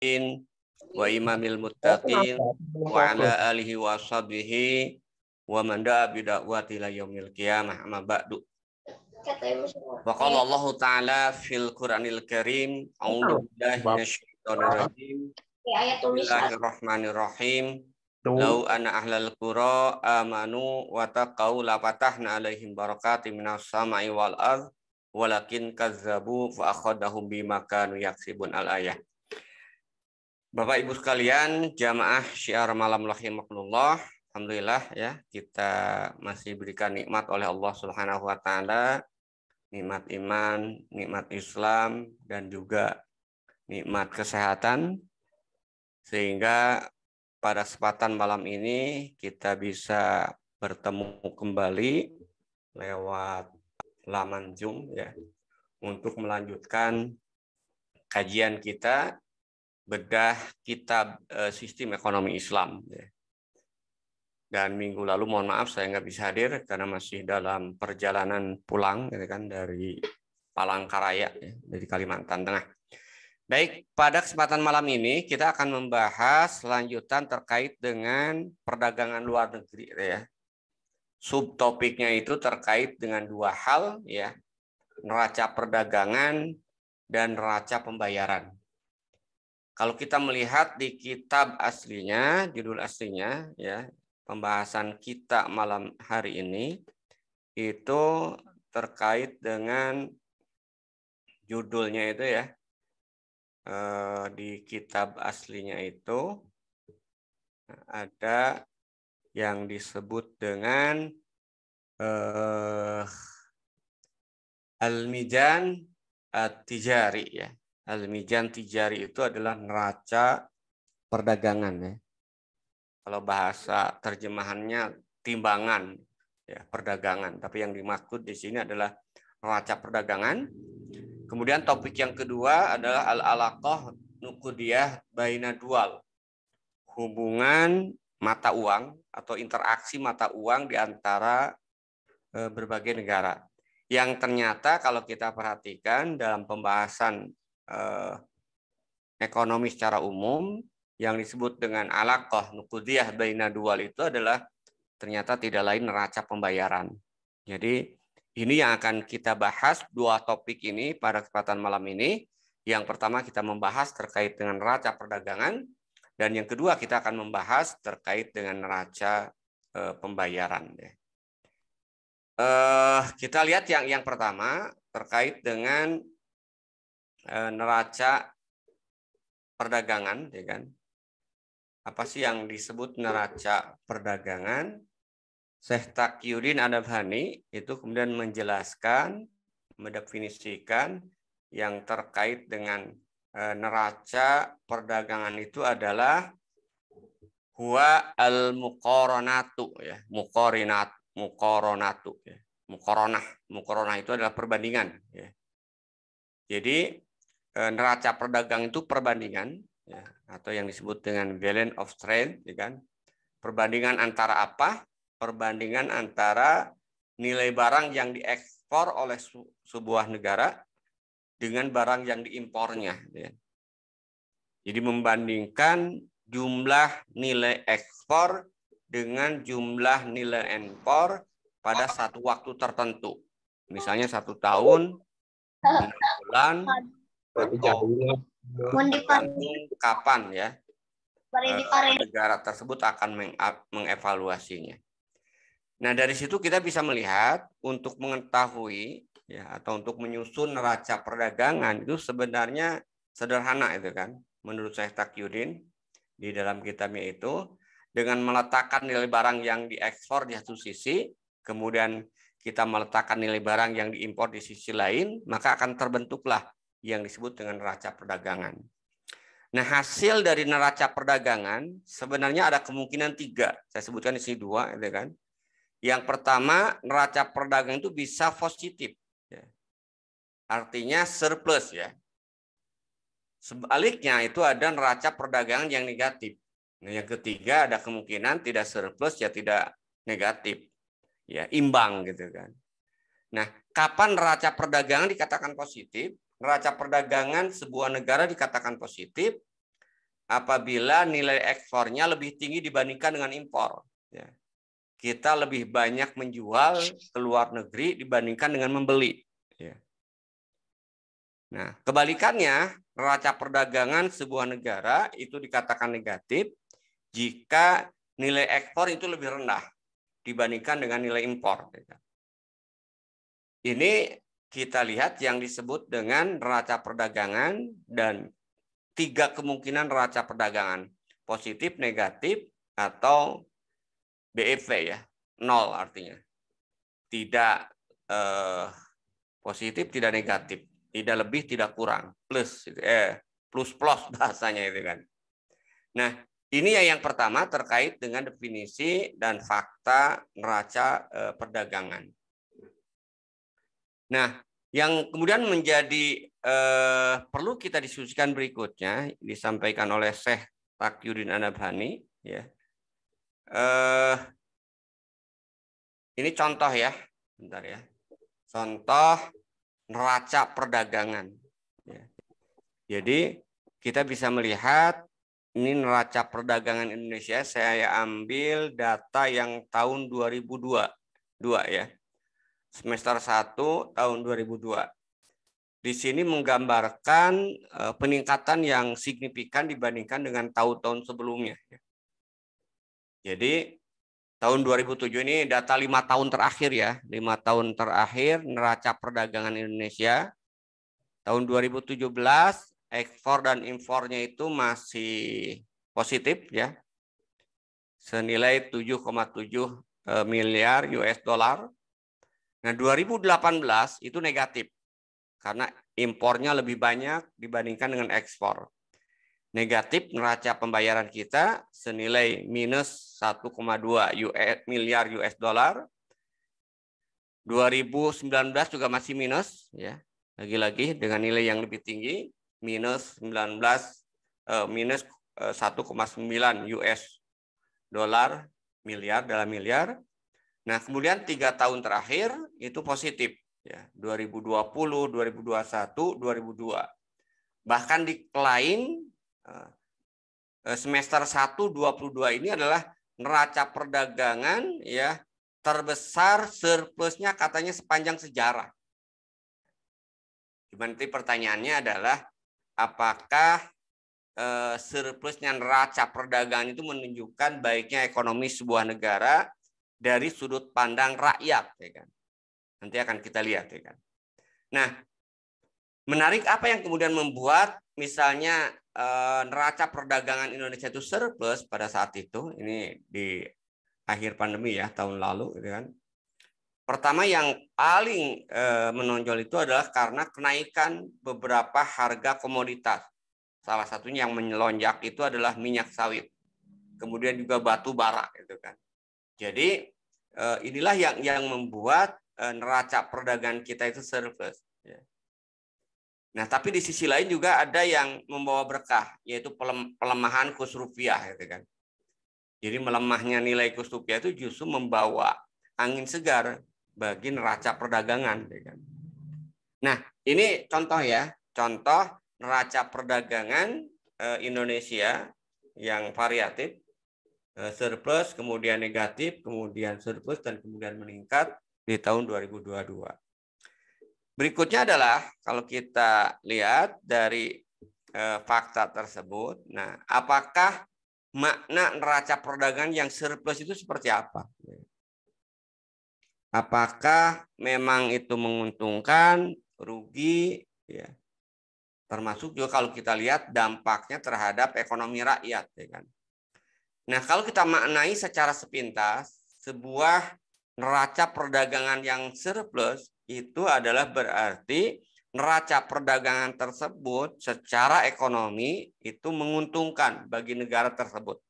wa imamil muttaqin wa ala alihi wa sahbihi wa man da'a bi da'wati ila yaumil qiyamah, amma ba'du. Wa qala Allah Ta'ala fil Qur'anil Karim, a'udzu billahi minasyaitonir rajim. Bismillahirrahmanirrahim. Lau anna ahlal qura amanu wa taqau la fatahna alaihim barakatim minas sama'i wal ardh walakin kazzabu fa akhadahum bima kanu yaksibun al-ayah. Bapak Ibu sekalian, jamaah syiar malam rahimakumullah. Alhamdulillah ya, kita masih diberikan nikmat oleh Allah Subhanahu wa taala, nikmat iman, nikmat Islam, dan juga nikmat kesehatan, sehingga pada kesempatan malam ini kita bisa bertemu kembali lewat laman Zoom ya, untuk melanjutkan kajian kita bedah kitab sistem ekonomi Islam. Dan minggu lalu mohon maaf saya nggak bisa hadir karena masih dalam perjalanan pulang gitu kan, dari Palangkaraya ya, dari Kalimantan Tengah. Baik, pada kesempatan malam ini kita akan membahas lanjutan terkait dengan perdagangan luar negeri ya. Subtopiknya itu terkait dengan dua hal ya, neraca perdagangan dan neraca pembayaran. Kalau kita melihat di kitab aslinya, judul aslinya ya, pembahasan kita malam hari ini itu terkait dengan judulnya itu ya, di kitab aslinya itu ada yang disebut dengan Al-Mizan At-Tijari ya. Al-Mizan Tijari itu adalah neraca perdagangan ya. Kalau bahasa terjemahannya timbangan ya, perdagangan, tapi yang dimaksud di sini adalah neraca perdagangan. Kemudian topik yang kedua adalah al-alaqah nuqdiyah baina dual. Hubungan mata uang atau interaksi mata uang di antara berbagai negara. Yang ternyata kalau kita perhatikan dalam pembahasan ekonomi secara umum, yang disebut dengan alaqah nuqdiyah baina dual itu adalah ternyata tidak lain neraca pembayaran. Jadi ini yang akan kita bahas, dua topik ini pada kesempatan malam ini. Yang pertama kita membahas terkait dengan neraca perdagangan, dan yang kedua kita akan membahas terkait dengan neraca pembayaran. Kita lihat yang pertama terkait dengan neraca perdagangan, ya kan? Apa sih yang disebut neraca perdagangan? Syekh Taqiyuddin An-Nabhani itu kemudian menjelaskan, mendefinisikan yang terkait dengan neraca perdagangan itu adalah huwa al-muqaranatu ya, muqaranatu ya. Muqaranah itu adalah perbandingan ya. Jadi neraca perdagangan itu perbandingan ya, atau yang disebut dengan balance of trade ya kan. Perbandingan antara apa? Perbandingan antara nilai barang yang diekspor oleh sebuah negara dengan barang yang diimpornya. Ya. Jadi membandingkan jumlah nilai ekspor dengan jumlah nilai impor pada satu waktu tertentu. Misalnya 1 tahun, 6 bulan, atau tergantung kapan ya negara tersebut akan mengevaluasinya. Nah, dari situ kita bisa melihat untuk mengetahui ya, atau untuk menyusun neraca perdagangan itu sebenarnya sederhana itu kan. Menurut Syekh Taqiyuddin di dalam kitabnya itu, dengan meletakkan nilai barang yang diekspor di satu sisi, kemudian kita meletakkan nilai barang yang diimpor di sisi lain, maka akan terbentuklah yang disebut dengan neraca perdagangan. Nah, hasil dari neraca perdagangan sebenarnya ada kemungkinan 3. Saya sebutkan di sini 2, itu kan. Yang pertama, neraca perdagangan itu bisa positif. Ya. Artinya surplus ya. Sebaliknya itu ada neraca perdagangan yang negatif. Nah, yang ketiga ada kemungkinan tidak surplus ya tidak negatif. Ya, imbang gitu kan. Nah, kapan neraca perdagangan dikatakan positif? Neraca perdagangan sebuah negara dikatakan positif apabila nilai ekspornya lebih tinggi dibandingkan dengan impor. Ya. Kita lebih banyak menjual ke luar negeri dibandingkan dengan membeli. Ya. Nah, kebalikannya, neraca perdagangan sebuah negara itu dikatakan negatif jika nilai ekspor itu lebih rendah dibandingkan dengan nilai impor. Ini kita lihat yang disebut dengan neraca perdagangan dan 3 kemungkinan neraca perdagangan. Positif, negatif, atau BEP ya. 0 artinya. Tidak positif, tidak negatif. Tidak lebih, tidak kurang. Plus, plus bahasanya itu kan. Nah, ini yang pertama terkait dengan definisi dan fakta neraca perdagangan. Nah, yang kemudian menjadi perlu kita diskusikan berikutnya disampaikan oleh Syekh Taqiyuddin An-Nabhani. Ya. Ini contoh ya, bentar ya. Contoh neraca perdagangan. Ya. Jadi kita bisa melihat ini neraca perdagangan Indonesia. Saya ambil data yang tahun 2002 ya. Semester 1 tahun 2002. Di sini menggambarkan peningkatan yang signifikan dibandingkan dengan tahun-tahun sebelumnya. Jadi tahun 2007 ini data 5 tahun terakhir ya. 5 tahun terakhir neraca perdagangan Indonesia. Tahun 2017 ekspor dan impornya itu masih positif ya. Senilai 7,7 miliar US dollar. Nah, 2018 itu negatif karena impornya lebih banyak dibandingkan dengan ekspor. Negatif neraca pembayaran kita senilai minus 1,2 miliar US dollar. 2019 juga masih minus ya. Lagi-lagi dengan nilai yang lebih tinggi minus 1,9 US dollar miliar dalam miliar. Nah, kemudian 3 tahun terakhir itu positif ya, 2020, 2021, 2002. Bahkan decline semester 1 22 ini adalah neraca perdagangan ya terbesar, surplusnya katanya sepanjang sejarah. Cuman nanti pertanyaannya adalah apakah surplusnya neraca perdagangan itu menunjukkan baiknya ekonomi sebuah negara dari sudut pandang rakyat, ya kan? Nanti akan kita lihat, ya kan? Nah, menarik apa yang kemudian membuat misalnya neraca perdagangan Indonesia itu surplus pada saat itu, ini di akhir pandemi ya tahun lalu, gitu kan? Pertama yang paling menonjol itu adalah karena kenaikan beberapa harga komoditas. Salah satunya yang melonjak itu adalah minyak sawit, kemudian juga batu bara, gitu kan. Jadi inilah yang membuat neraca perdagangan kita itu surplus. Nah, tapi di sisi lain juga ada yang membawa berkah, yaitu pelemahan kurs rupiah, gitu kan. Jadi melemahnya nilai kurs rupiah itu justru membawa angin segar bagi neraca perdagangan, gitu kan. Nah, ini contoh ya, contoh neraca perdagangan Indonesia yang variatif. Surplus, kemudian negatif, kemudian surplus, dan kemudian meningkat di tahun 2022. Berikutnya adalah kalau kita lihat dari fakta tersebut, nah apakah makna neraca perdagangan yang surplus itu seperti apa? Apakah memang itu menguntungkan, rugi, ya? Termasuk juga kalau kita lihat dampaknya terhadap ekonomi rakyat, ya kan? Nah, kalau kita maknai secara sepintas, sebuah neraca perdagangan yang surplus itu adalah berarti neraca perdagangan tersebut secara ekonomi itu menguntungkan bagi negara tersebut.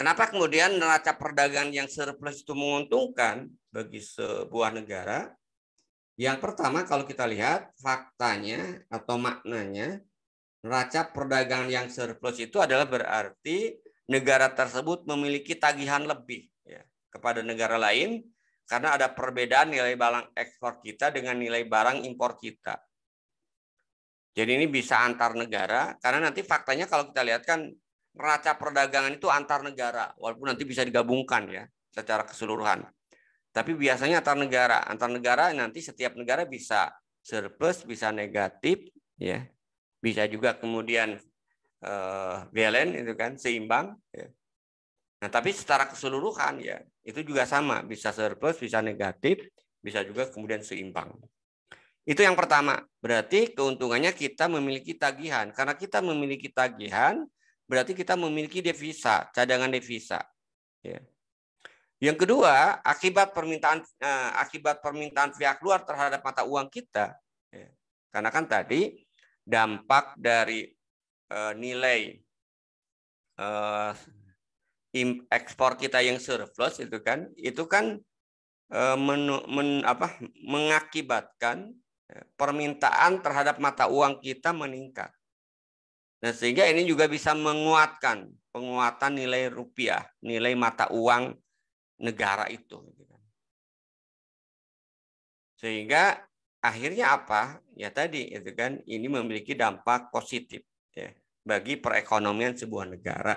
Kenapa kemudian neraca perdagangan yang surplus itu menguntungkan bagi sebuah negara? Yang pertama, kalau kita lihat faktanya atau maknanya, neraca perdagangan yang surplus itu adalah berarti negara tersebut memiliki tagihan lebih ya, kepada negara lain karena ada perbedaan nilai barang ekspor kita dengan nilai barang impor kita. Jadi ini bisa antar negara, karena nanti faktanya kalau kita lihat kan neraca perdagangan itu antar negara, walaupun nanti bisa digabungkan ya secara keseluruhan. Tapi biasanya antar negara nanti setiap negara bisa surplus, bisa negatif, ya, bisa juga kemudian balance itu kan seimbang. Ya. Nah tapi secara keseluruhan ya itu juga sama, bisa surplus, bisa negatif, bisa juga kemudian seimbang. Itu yang pertama. Berarti keuntungannya kita memiliki tagihan. Karena kita memiliki tagihan, berarti kita memiliki devisa, cadangan devisa. Ya. Yang kedua, akibat permintaan pihak luar terhadap mata uang kita. Ya. Karena kan tadi dampak dari nilai ekspor kita yang surplus itu kan mengakibatkan permintaan terhadap mata uang kita meningkat. Nah, sehingga ini juga bisa menguatkan penguatan nilai rupiah, nilai mata uang negara itu. Sehingga akhirnya apa? Ya tadi itu kan ini memiliki dampak positif ya bagi perekonomian sebuah negara.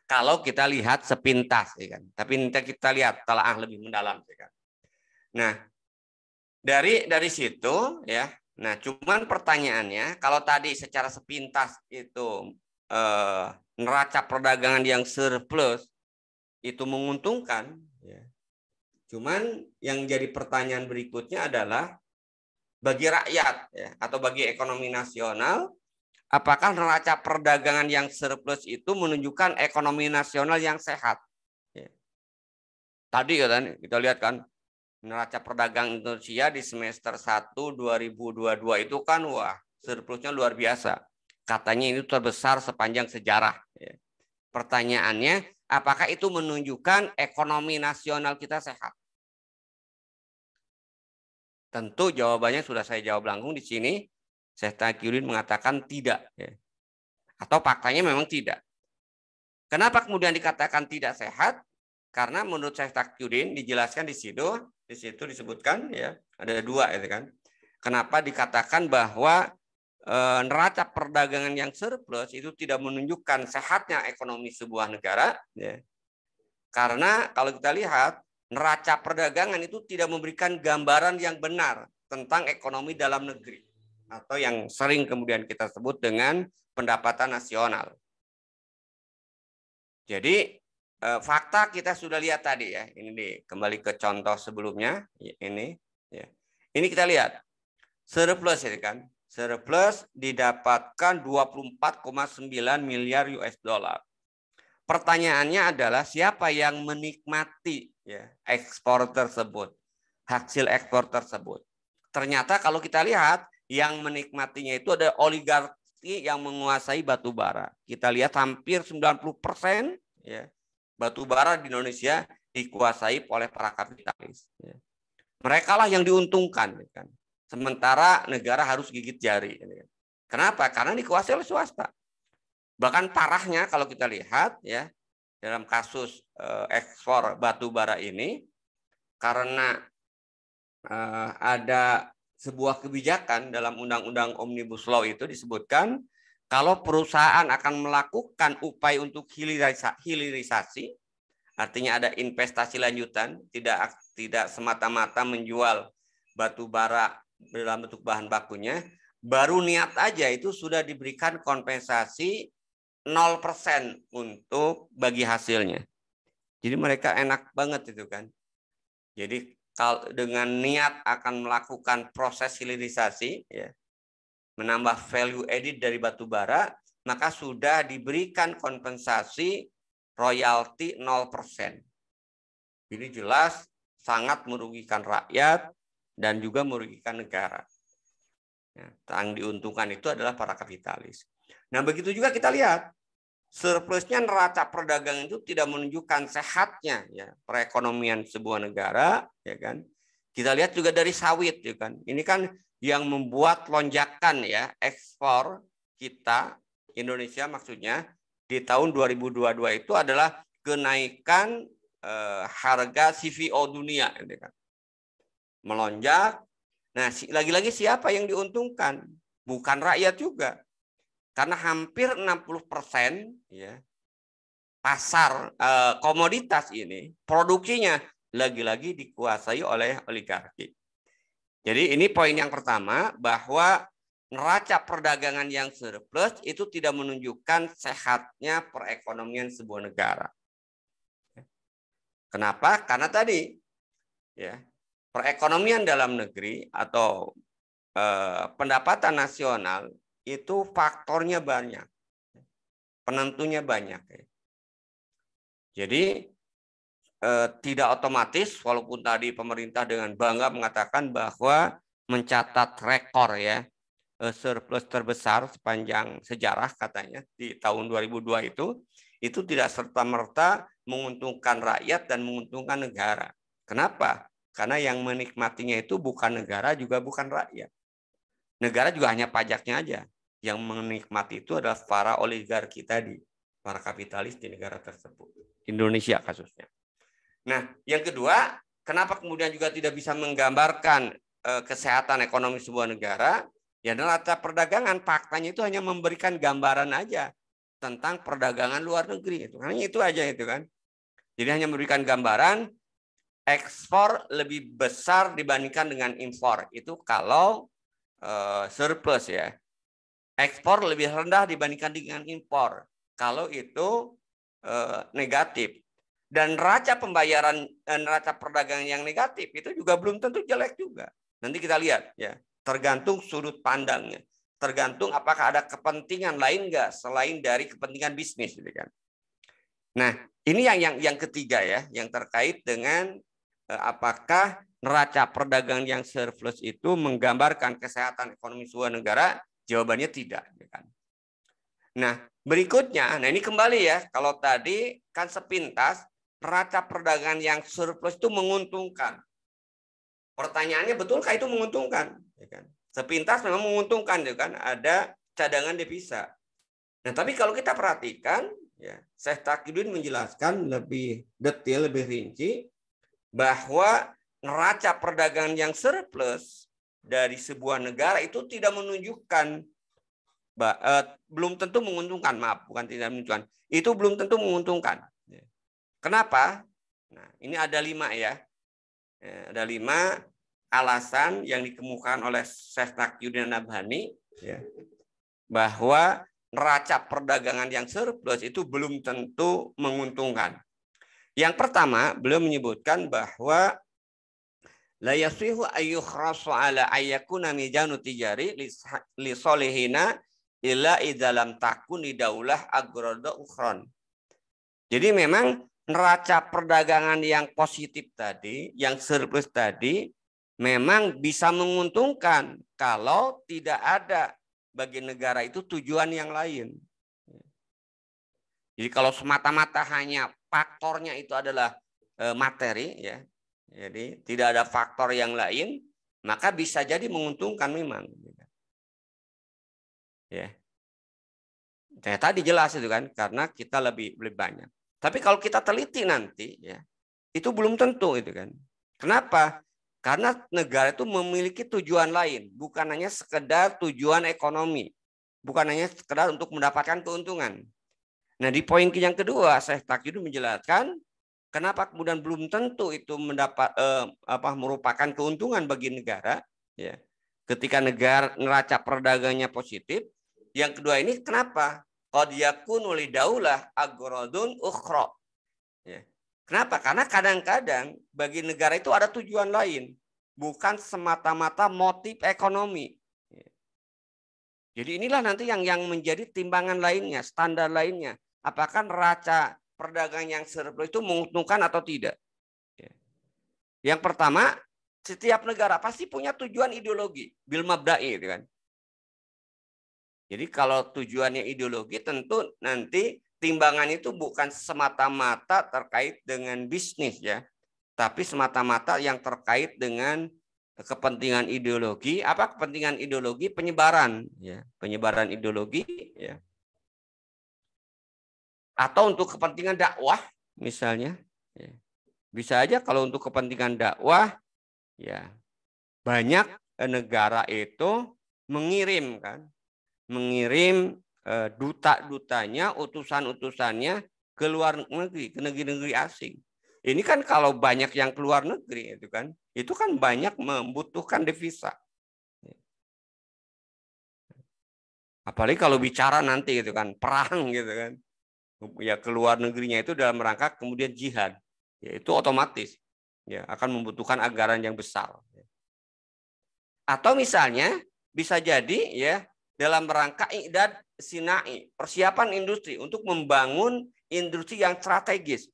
Kalau kita lihat sepintas ya kan. Tapi nanti kita lihat telaah lebih mendalam ya kan. Nah, dari situ ya. Nah, cuman pertanyaannya kalau tadi secara sepintas itu neraca perdagangan yang surplus itu menguntungkan ya. Cuman yang jadi pertanyaan berikutnya adalah bagi rakyat ya, atau bagi ekonomi nasional, apakah neraca perdagangan yang surplus itu menunjukkan ekonomi nasional yang sehat? Ya. Tadi ya kan kita lihat kan neraca perdagangan Indonesia di semester 1 2022 itu kan wah surplusnya luar biasa. Katanya ini terbesar sepanjang sejarah. Ya. Pertanyaannya, apakah itu menunjukkan ekonomi nasional kita sehat? Tentu jawabannya sudah saya jawab langsung di sini. Syekh Taqiyuddin mengatakan tidak. Ya. Atau faktanya memang tidak. Kenapa kemudian dikatakan tidak sehat? Karena menurut Syekh Taqiyuddin dijelaskan di situ disebutkan ya ada dua itu kan. Kenapa dikatakan bahwa neraca perdagangan yang surplus itu tidak menunjukkan sehatnya ekonomi sebuah negara? Ya. Karena kalau kita lihat neraca perdagangan itu tidak memberikan gambaran yang benar tentang ekonomi dalam negeri atau yang sering kemudian kita sebut dengan pendapatan nasional. Jadi fakta kita sudah lihat tadi ya. Ini kembali ke contoh sebelumnya ini ya. Ini kita lihat surplus ya kan. Surplus didapatkan 24,9 miliar US dollar. Pertanyaannya adalah siapa yang menikmati ya ekspor tersebut, hasil ekspor tersebut. Ternyata kalau kita lihat yang menikmatinya itu ada oligarki yang menguasai batu bara. Kita lihat hampir 90% ya batu bara di Indonesia dikuasai oleh para kapitalis. Ya. Mereka lah yang diuntungkan, kan. Sementara negara harus gigit jari. Kenapa? Karena dikuasai oleh swasta. Bahkan parahnya kalau kita lihat ya dalam kasus ekspor batu bara ini karena ada sebuah kebijakan dalam Undang-Undang Omnibus Law itu disebutkan kalau perusahaan akan melakukan upaya untuk hilirisasi, artinya ada investasi lanjutan, tidak semata-mata menjual batu bara dalam bentuk bahan bakunya, baru niat aja itu sudah diberikan kompensasi 0% untuk bagi hasilnya. Jadi mereka enak banget itu kan. Jadi kalau dengan niat akan melakukan proses hilirisasi, ya, menambah value added dari batu bara, maka sudah diberikan kompensasi royalti 0%. Ini jelas sangat merugikan rakyat dan juga merugikan negara. Ya, yang diuntungkan itu adalah para kapitalis. Nah, begitu juga kita lihat surplusnya neraca perdagangan itu tidak menunjukkan sehatnya ya perekonomian sebuah negara, ya kan? Kita lihat juga dari sawit, ya kan? Ini kan yang membuat lonjakan ya ekspor kita Indonesia maksudnya di tahun 2022 itu adalah kenaikan harga CVO dunia, ya kan? Melonjak. Nah, lagi-lagi siapa yang diuntungkan? bukan rakyat juga. Karena hampir 60% ya pasar komoditas ini produksinya lagi-lagi dikuasai oleh oligarki. Jadi ini poin yang pertama, bahwa neraca perdagangan yang surplus itu tidak menunjukkan sehatnya perekonomian sebuah negara. Kenapa? Karena tadi ya perekonomian dalam negeri atau pendapatan nasional itu faktornya banyak, penentunya banyak. Jadi tidak otomatis, walaupun tadi pemerintah dengan bangga mengatakan bahwa mencatat rekor ya surplus terbesar sepanjang sejarah katanya di tahun 2002 itu tidak serta-merta menguntungkan rakyat dan menguntungkan negara. Kenapa? Karena yang menikmatinya itu bukan negara juga bukan rakyat. Negara juga hanya pajaknya aja. Yang menikmati itu adalah para oligarki tadi, para kapitalis di negara tersebut. Indonesia kasusnya. Nah, yang kedua, kenapa kemudian juga tidak bisa menggambarkan kesehatan ekonomi sebuah negara? Ya, neraca perdagangan faktanya itu hanya memberikan gambaran aja tentang perdagangan luar negeri. Hanya itu aja itu kan. Jadi hanya memberikan gambaran ekspor lebih besar dibandingkan dengan impor. Itu kalau surplus ya. Ekspor lebih rendah dibandingkan dengan impor. Kalau itu negatif. Dan neraca pembayaran, neraca perdagangan yang negatif itu juga belum tentu jelek juga. Nanti kita lihat ya, tergantung sudut pandangnya, tergantung apakah ada kepentingan lain nggak selain dari kepentingan bisnis, gitu kan. Nah, ini yang ketiga ya, yang terkait dengan apakah neraca perdagangan yang surplus itu menggambarkan kesehatan ekonomi sebuah negara? Jawabannya tidak, gitu kan. Nah, berikutnya, nah ini kembali ya, kalau tadi kan sepintas neraca perdagangan yang surplus itu menguntungkan. Pertanyaannya, betulkah itu menguntungkan? Sepintas memang menguntungkan, kan? Ada cadangan devisa. Nah, tapi kalau kita perhatikan, ya, Syekh Taqiyuddin menjelaskan lebih detail, lebih rinci, bahwa neraca perdagangan yang surplus dari sebuah negara itu tidak menunjukkan, belum tentu menguntungkan, maaf, bukan tidak menunjukkan, itu belum tentu menguntungkan. Kenapa? Nah, ini ada 5 ya. Ada 5 alasan yang dikemukakan oleh Syekh Taqiyuddin Nabhani ya, bahwa neraca perdagangan yang surplus itu belum tentu menguntungkan. Yang pertama, beliau menyebutkan bahwa la yasihu ayyukhrasu ala ayyakuna mijanu tijari li solihina illa idzalam takun daulah agrada ukhron. Jadi memang neraca perdagangan yang positif tadi, yang surplus tadi, memang bisa menguntungkan kalau tidak ada bagi negara itu tujuan yang lain. Jadi kalau semata-mata hanya faktornya itu adalah materi, ya, jadi tidak ada faktor yang lain, maka bisa jadi menguntungkan memang. Ya. Tadi jelas itu kan, karena kita lebih banyak. Tapi kalau kita teliti nanti, ya, itu belum tentu itu kan. Kenapa? Karena negara itu memiliki tujuan lain, bukan hanya sekedar tujuan ekonomi, bukan hanya sekedar untuk mendapatkan keuntungan. Nah, di poin yang kedua, Syekh Taqiyuddin menjelaskan kenapa kemudian belum tentu itu merupakan keuntungan bagi negara, ya. Ketika negara neraca perdagangnya positif. Yang kedua ini kenapa? Qad yakunu lidaulah agradun ukhra. Ya. Kenapa? Karena kadang-kadang bagi negara itu ada tujuan lain, bukan semata-mata motif ekonomi. Ya. Jadi inilah nanti yang menjadi timbangan lainnya, standar lainnya. Apakah neraca perdagangan yang surplus itu menguntungkan atau tidak? Ya. Yang pertama, setiap negara pasti punya tujuan ideologi, bil mabda'i, gitu kan. Jadi kalau tujuannya ideologi, tentu nanti timbangan itu bukan semata-mata terkait dengan bisnis ya, tapi semata-mata yang terkait dengan kepentingan ideologi. Apa kepentingan ideologi? Penyebaran ya, penyebaran ideologi ya. Atau untuk kepentingan dakwah misalnya. Ya. Bisa aja kalau untuk kepentingan dakwah ya, banyak negara itu mengirim kan, mengirim duta-dutanya, utusan-utusannya ke luar negeri, ke negeri-negeri asing. Ini kan kalau banyak yang keluar negeri itu kan banyak membutuhkan devisa. Apalagi kalau bicara nanti gitu kan, perang gitu kan. Ya keluar negerinya itu dalam rangka kemudian jihad. Ya, itu otomatis ya akan membutuhkan anggaran yang besar. Atau misalnya bisa jadi ya dalam rangka i'dad sinai, persiapan industri untuk membangun industri yang strategis.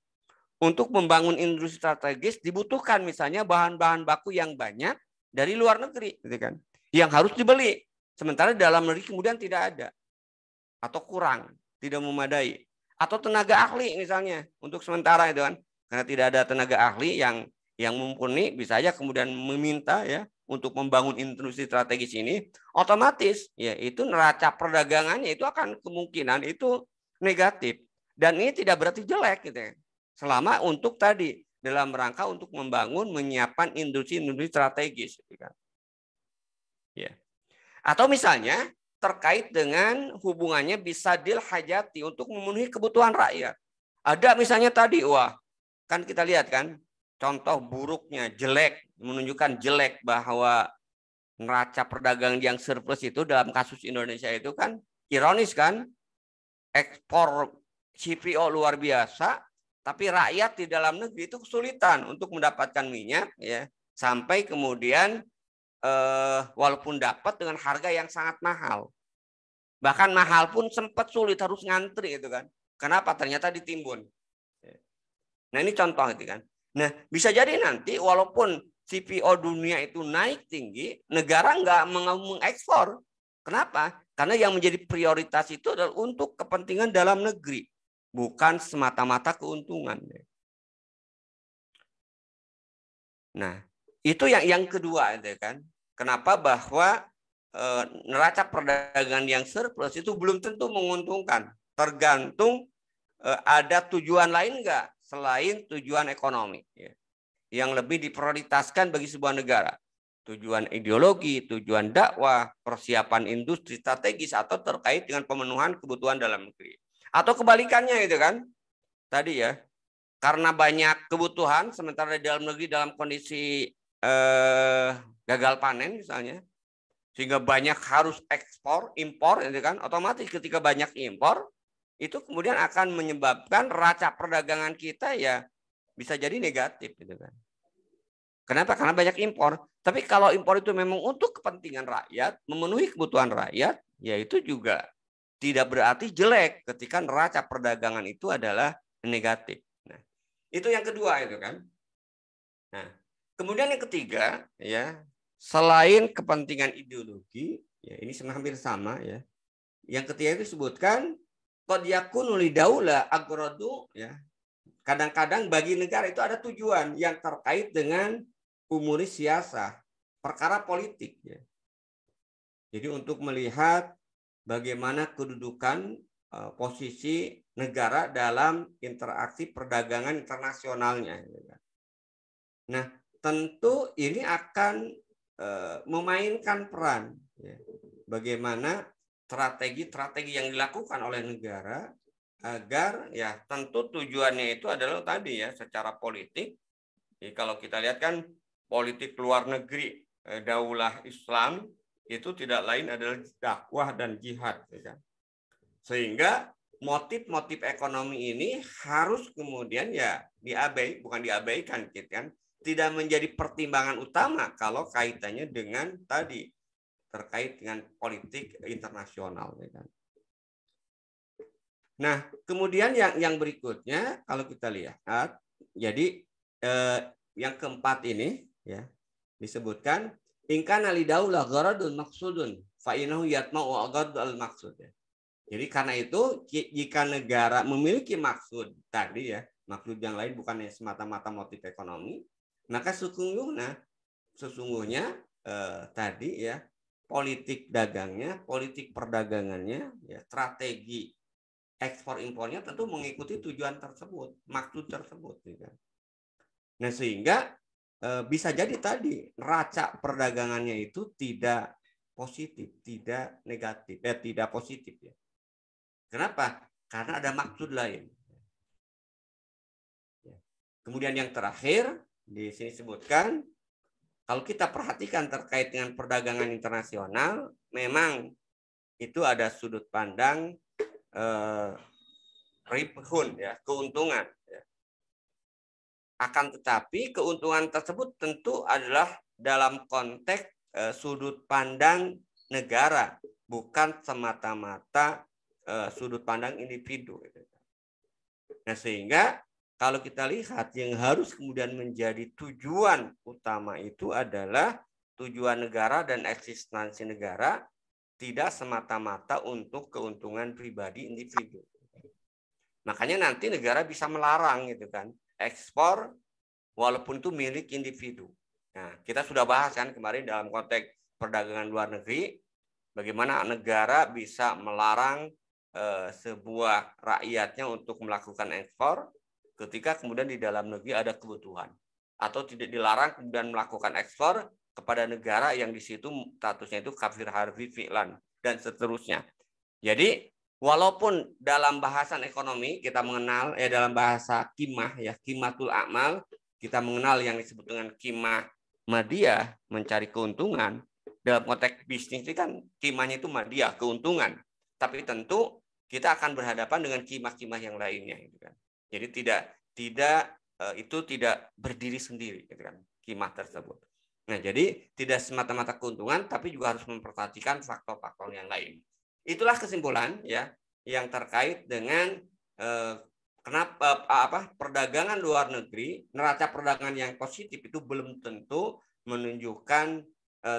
Untuk membangun industri strategis dibutuhkan misalnya bahan-bahan baku yang banyak dari luar negeri, gitu kan? Yang harus dibeli. Sementara dalam negeri kemudian tidak ada atau kurang, tidak memadai. Atau tenaga ahli misalnya untuk sementara itu kan, karena tidak ada tenaga ahli yang mumpuni, bisa saja kemudian meminta ya untuk membangun industri strategis ini, otomatis ya itu neraca perdagangannya itu akan kemungkinan itu negatif. Dan ini tidak berarti jelek gitu ya. Selama untuk tadi dalam rangka untuk membangun menyiapkan industri-industri strategis gitu kan. Ya. Atau misalnya terkait dengan hubungannya bisadil hajati untuk memenuhi kebutuhan rakyat. Ada misalnya tadi kan kita lihat kan contoh buruknya jelek menunjukkan jelek bahwa neraca perdagangan yang surplus itu dalam kasus Indonesia itu kan ironis kan, ekspor CPO luar biasa tapi rakyat di dalam negeri itu kesulitan untuk mendapatkan minyak ya sampai kemudian walaupun dapat dengan harga yang sangat mahal. Bahkan mahal pun sempat sulit harus ngantri itu kan. Kenapa? Ternyata ditimbun. Nah ini contoh itu kan. Nah bisa jadi nanti walaupun CPO dunia itu naik tinggi, negara nggak mengekspor. Kenapa? Karena yang menjadi prioritas itu adalah untuk kepentingan dalam negeri, bukan semata-mata keuntungan. Nah itu yang kedua itu kan. Kenapa bahwa neraca perdagangan yang surplus itu belum tentu menguntungkan. Tergantung ada tujuan lain enggak selain tujuan ekonomi ya, yang lebih diprioritaskan bagi sebuah negara. Tujuan ideologi, tujuan dakwah, persiapan industri strategis atau terkait dengan pemenuhan kebutuhan dalam negeri. Atau kebalikannya itu kan. Tadi ya, karena banyak kebutuhan sementara di dalam negeri dalam kondisi gagal panen misalnya, sehingga banyak harus ekspor, impor, itu kan otomatis ketika banyak impor itu kemudian akan menyebabkan neraca perdagangan kita ya bisa jadi negatif, gitu kan. Kenapa? Karena banyak impor. Tapi kalau impor itu memang untuk kepentingan rakyat, memenuhi kebutuhan rakyat, ya itu juga tidak berarti jelek ketika neraca perdagangan itu adalah negatif. Nah, itu yang kedua itu kan. Nah, kemudian yang ketiga ya, selain kepentingan ideologi, ya ini hampir sama ya. Yang ketiga itu disebutkan qad yakunu lidaula agradu ya. Kadang-kadang bagi negara itu ada tujuan yang terkait dengan umuri siasa, perkara politik ya. Jadi untuk melihat bagaimana kedudukan posisi negara dalam interaksi perdagangan internasionalnya. Nah, tentu ini akan memainkan peran ya. Bagaimana strategi-strategi yang dilakukan oleh negara agar ya tentu tujuannya itu adalah tadi ya secara politik. Jadi kalau kita lihat kan politik luar negeri daulah Islam itu tidak lain adalah dakwah dan jihad ya. Sehingga motif-motif ekonomi ini harus kemudian ya bukan diabaikan gitu kan. Tidak menjadi pertimbangan utama kalau kaitannya dengan tadi terkait dengan politik internasional. Nah, kemudian yang berikutnya kalau kita lihat, jadi yang keempat ini ya disebutkan ingkana lidaulah gharadun maksudun fa innahu yatma'u al maksud. Jadi karena itu jika negara memiliki maksud tadi ya, maksud yang lain bukan semata-mata motif ekonomi, maka sesungguhnya tadi ya politik dagangnya, politik perdagangannya, ya, strategi ekspor impornya tentu mengikuti tujuan tersebut, maksud tersebut. Ya. Nah sehingga bisa jadi tadi neraca perdagangannya itu tidak positif, tidak negatif, tidak positif ya. Kenapa? Karena ada maksud lain. Kemudian yang terakhir di sini disebutkan, kalau kita perhatikan terkait dengan perdagangan internasional, memang itu ada sudut pandang ribhun ya, keuntungan. Akan tetapi keuntungan tersebut tentu adalah dalam konteks sudut pandang negara, bukan semata-mata sudut pandang individu. Nah, sehingga kalau kita lihat yang harus kemudian menjadi tujuan utama itu adalah tujuan negara dan eksistensi negara, tidak semata-mata untuk keuntungan pribadi individu. Makanya nanti negara bisa melarang gitu kan, ekspor walaupun itu milik individu. Nah, kita sudah bahas kan kemarin dalam konteks perdagangan luar negeri, bagaimana negara bisa melarang sebuah rakyatnya untuk melakukan ekspor ketika kemudian di dalam negeri ada kebutuhan, atau tidak dilarang kemudian melakukan ekspor kepada negara yang di situ statusnya itu kafir harbi fi'lan dan seterusnya. Jadi walaupun dalam bahasan ekonomi kita mengenal dalam bahasa kimah ya, kimatul a'mal, kita mengenal yang disebut dengan kimah madiyah, mencari keuntungan. Dalam konteks bisnis itu kan kimahnya itu madiyah, keuntungan. Tapi tentu kita akan berhadapan dengan kimah-kimah yang lainnya gitu kan. Jadi itu tidak berdiri sendiri gitu kan, kimah tersebut. Nah, jadi tidak semata-mata keuntungan, tapi juga harus memperhatikan faktor-faktor yang lain. Itulah kesimpulan ya yang terkait dengan kenapa perdagangan luar negeri, neraca perdagangan yang positif itu belum tentu menunjukkan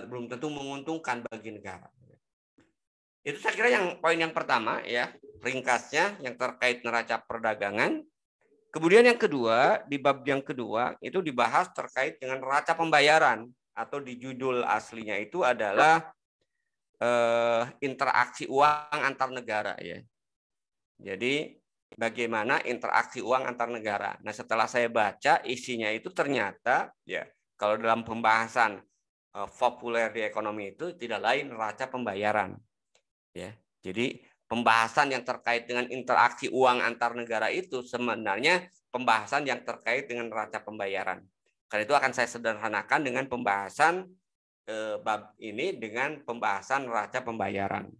belum tentu menguntungkan bagi negara. Itu saya kira yang poin yang pertama ya, ringkasnya yang terkait neraca perdagangan. Kemudian yang kedua, di bab yang kedua itu dibahas terkait dengan neraca pembayaran, atau di judul aslinya itu adalah interaksi uang antar negara ya. Jadi bagaimana interaksi uang antar negara. Nah, setelah saya baca isinya itu ternyata ya, kalau dalam pembahasan populer di ekonomi itu tidak lain neraca pembayaran. Ya. Jadi pembahasan yang terkait dengan interaksi uang antar negara itu sebenarnya pembahasan yang terkait dengan neraca pembayaran. Karena itu akan saya sederhanakan dengan pembahasan bab ini dengan pembahasan neraca pembayaran.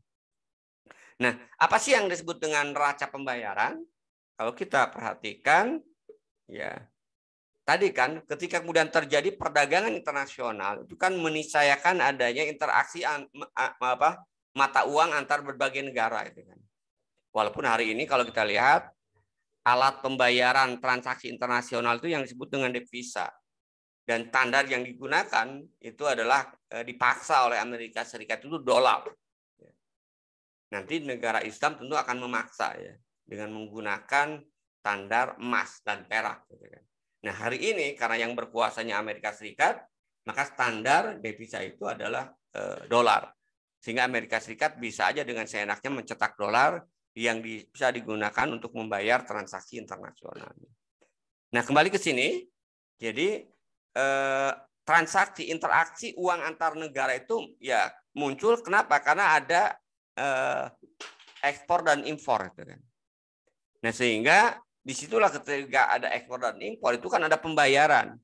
Nah, apa sih yang disebut dengan neraca pembayaran? Kalau kita perhatikan, ya tadi kan ketika kemudian terjadi perdagangan internasional itu kan meniscayakan adanya interaksi mata uang antar berbagai negara itu kan. Walaupun hari ini kalau kita lihat alat pembayaran transaksi internasional itu yang disebut dengan devisa, dan standar yang digunakan itu adalah dipaksa oleh Amerika Serikat itu dolar. Nanti negara Islam tentu akan memaksa ya dengan menggunakan standar emas dan perak. Nah, hari ini karena yang berkuasanya Amerika Serikat, maka standar devisa itu adalah dolar. Sehingga Amerika Serikat bisa aja dengan seenaknya mencetak dolar yang bisa digunakan untuk membayar transaksi internasional. Nah, kembali ke sini, jadi transaksi interaksi uang antar negara itu ya muncul kenapa? Karena ada ekspor dan impor itu kan. Nah, sehingga disitulah ketika ada ekspor dan impor itu kan ada pembayaran.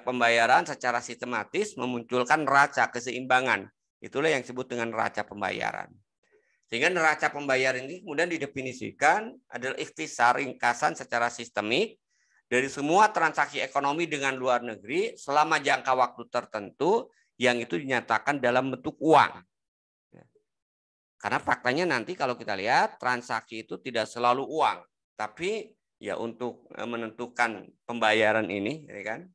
Pembayaran secara sistematis memunculkan neraca keseimbangan. Itulah yang disebut dengan neraca pembayaran. Sehingga neraca pembayaran ini kemudian didefinisikan adalah ikhtisar, ringkasan secara sistemik dari semua transaksi ekonomi dengan luar negeri selama jangka waktu tertentu yang itu dinyatakan dalam bentuk uang. Karena faktanya nanti kalau kita lihat transaksi itu tidak selalu uang, tapi ya untuk menentukan pembayaran ini, ya kan,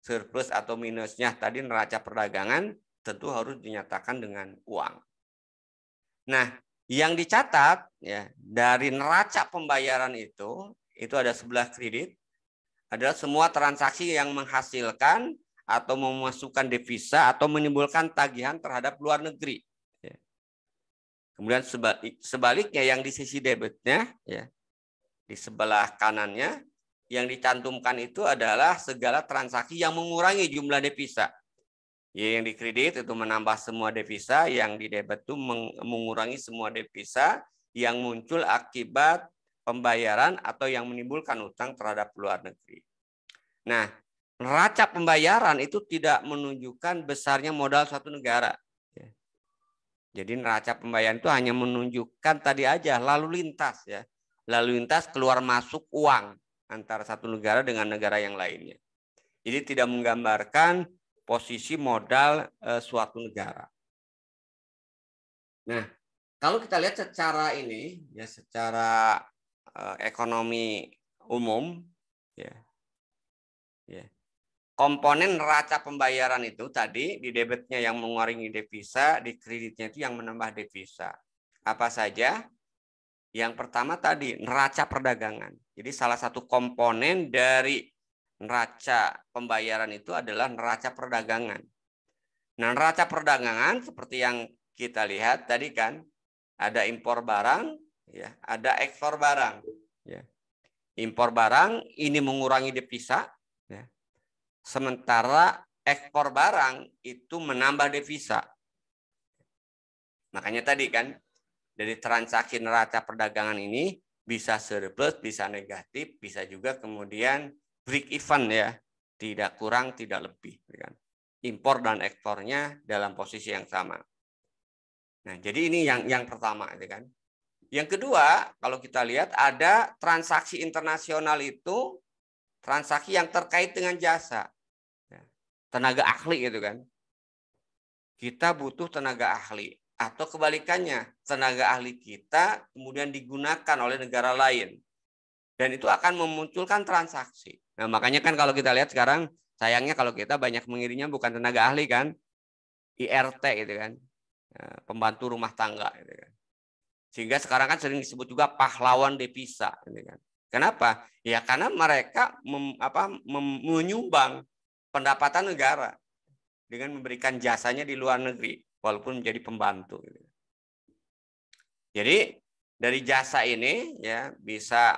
surplus atau minusnya tadi neraca perdagangan tentu harus dinyatakan dengan uang. Nah, yang dicatat ya dari neraca pembayaran itu ada sebelah kredit, adalah semua transaksi yang menghasilkan atau memasukkan devisa atau menimbulkan tagihan terhadap luar negeri. Kemudian sebaliknya yang di sisi debitnya ya di sebelah kanannya yang dicantumkan itu adalah segala transaksi yang mengurangi jumlah devisa. Ya, yang dikredit itu menambah semua devisa, yang di debit itu mengurangi semua devisa yang muncul akibat pembayaran atau yang menimbulkan utang terhadap luar negeri. Nah, neraca pembayaran itu tidak menunjukkan besarnya modal suatu negara. Jadi neraca pembayaran itu hanya menunjukkan tadi aja lalu lintas ya. Lalu lintas keluar masuk uang antara satu negara dengan negara yang lainnya. Jadi tidak menggambarkan posisi modal suatu negara. Nah, kalau kita lihat secara ini ya, secara ekonomi umum ya. Komponen neraca pembayaran itu tadi di debitnya yang mengurangi devisa, di kreditnya itu yang menambah devisa. Apa saja? Yang pertama tadi neraca perdagangan. Jadi salah satu komponen dari neraca pembayaran itu adalah neraca perdagangan. Nah, neraca perdagangan seperti yang kita lihat tadi kan, ada impor barang, ya, ada ekspor barang. Ya. Impor barang ini mengurangi devisa, ya. Sementara ekspor barang itu menambah devisa. Makanya tadi kan, dari transaksi neraca perdagangan ini bisa surplus, bisa negatif, bisa juga kemudian break even ya, tidak kurang, tidak lebih. Kan? Impor dan ekspornya dalam posisi yang sama. Nah, jadi ini yang pertama, kan. Yang kedua, kalau kita lihat ada transaksi internasional itu transaksi yang terkait dengan jasa, tenaga ahli gitu kan. Kita butuh tenaga ahli. Atau kebalikannya, tenaga ahli kita kemudian digunakan oleh negara lain. Dan itu akan memunculkan transaksi. Nah, makanya kan kalau kita lihat sekarang, sayangnya kalau kita banyak mengirimnya bukan tenaga ahli kan, IRT gitu kan, pembantu rumah tangga gitu kan. Sehingga sekarang kan sering disebut juga pahlawan devisa gitu kan. Kenapa? Ya karena mereka menyumbang pendapatan negara dengan memberikan jasanya di luar negeri, walaupun menjadi pembantu. Jadi dari jasa ini ya bisa,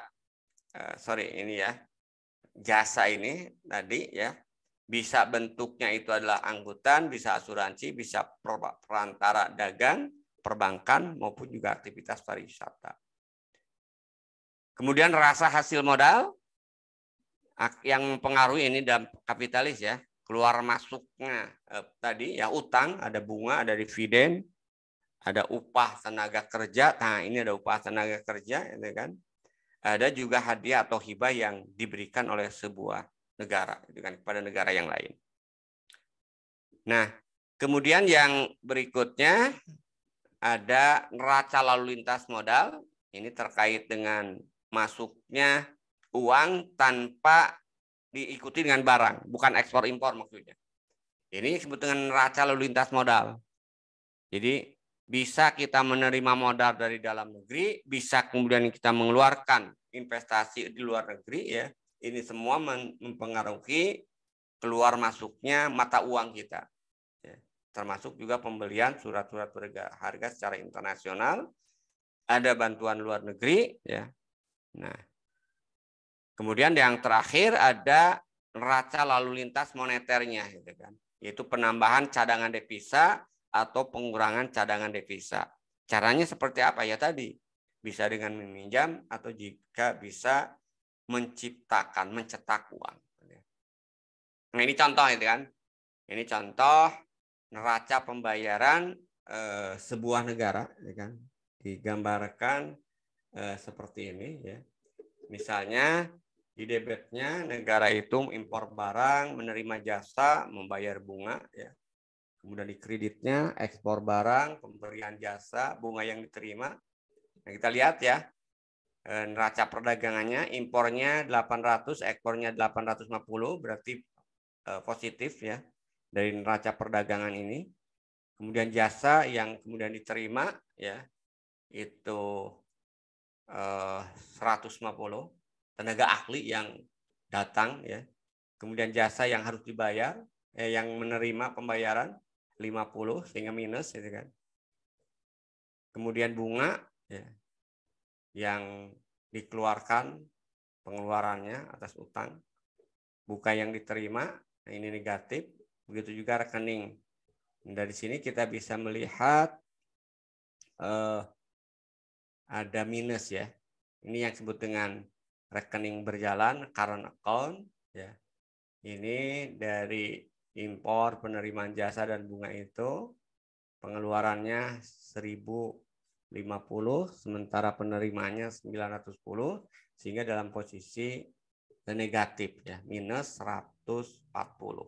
jasa ini tadi ya bisa bentuknya itu adalah angkutan, bisa asuransi, bisa perantara dagang, perbankan maupun juga aktivitas pariwisata. Kemudian rasa hasil modal yang mempengaruhi ini dalam kapitalis ya, keluar masuknya tadi ya utang, ada bunga, ada dividen, ada upah tenaga kerja. Nah, ini ada upah tenaga kerja, ya kan? Ada juga hadiah atau hibah yang diberikan oleh sebuah negara, itu kan, kepada negara yang lain. Nah, kemudian yang berikutnya ada neraca lalu lintas modal. Ini terkait dengan masuknya uang tanpa diikuti dengan barang, bukan ekspor impor maksudnya. Ini disebut dengan neraca lalu lintas modal. Jadi bisa kita menerima modal dari dalam negeri, bisa kemudian kita mengeluarkan investasi di luar negeri ya. Ini semua mempengaruhi keluar masuknya mata uang kita. Ya. Termasuk juga pembelian surat-surat berharga secara internasional, ada bantuan luar negeri ya. Nah, kemudian yang terakhir ada neraca lalu lintas moneternya gitu kan. Yaitu penambahan cadangan devisa atau pengurangan cadangan devisa. Caranya seperti apa ya tadi? Bisa dengan meminjam atau jika bisa menciptakan, mencetak uang. Nah, ini contoh itu kan. Ini contoh neraca pembayaran sebuah negara, ya kan? Digambarkan seperti ini ya. Misalnya di debitnya negara itu impor barang, menerima jasa, membayar bunga ya. Kemudian di kreditnya ekspor barang, pemberian jasa, bunga yang diterima. Nah, kita lihat ya. Neraca perdagangannya impornya 800, ekspornya 850, berarti positif ya dari neraca perdagangan ini. Kemudian jasa yang kemudian diterima ya itu 150, tenaga ahli yang datang ya. Kemudian jasa yang harus dibayar, yang menerima pembayaran 50 sehingga minus gitu kan. Kemudian bunga ya, yang dikeluarkan pengeluarannya atas utang, bukan yang diterima, nah ini negatif. Begitu juga rekening Dari sini kita bisa melihat ada minus ya. Ini yang disebut dengan rekening berjalan, current account ya. Ini dari impor, penerimaan jasa dan bunga itu pengeluarannya 1050, sementara penerimaannya 910, sehingga dalam posisi negatif ya, minus 140.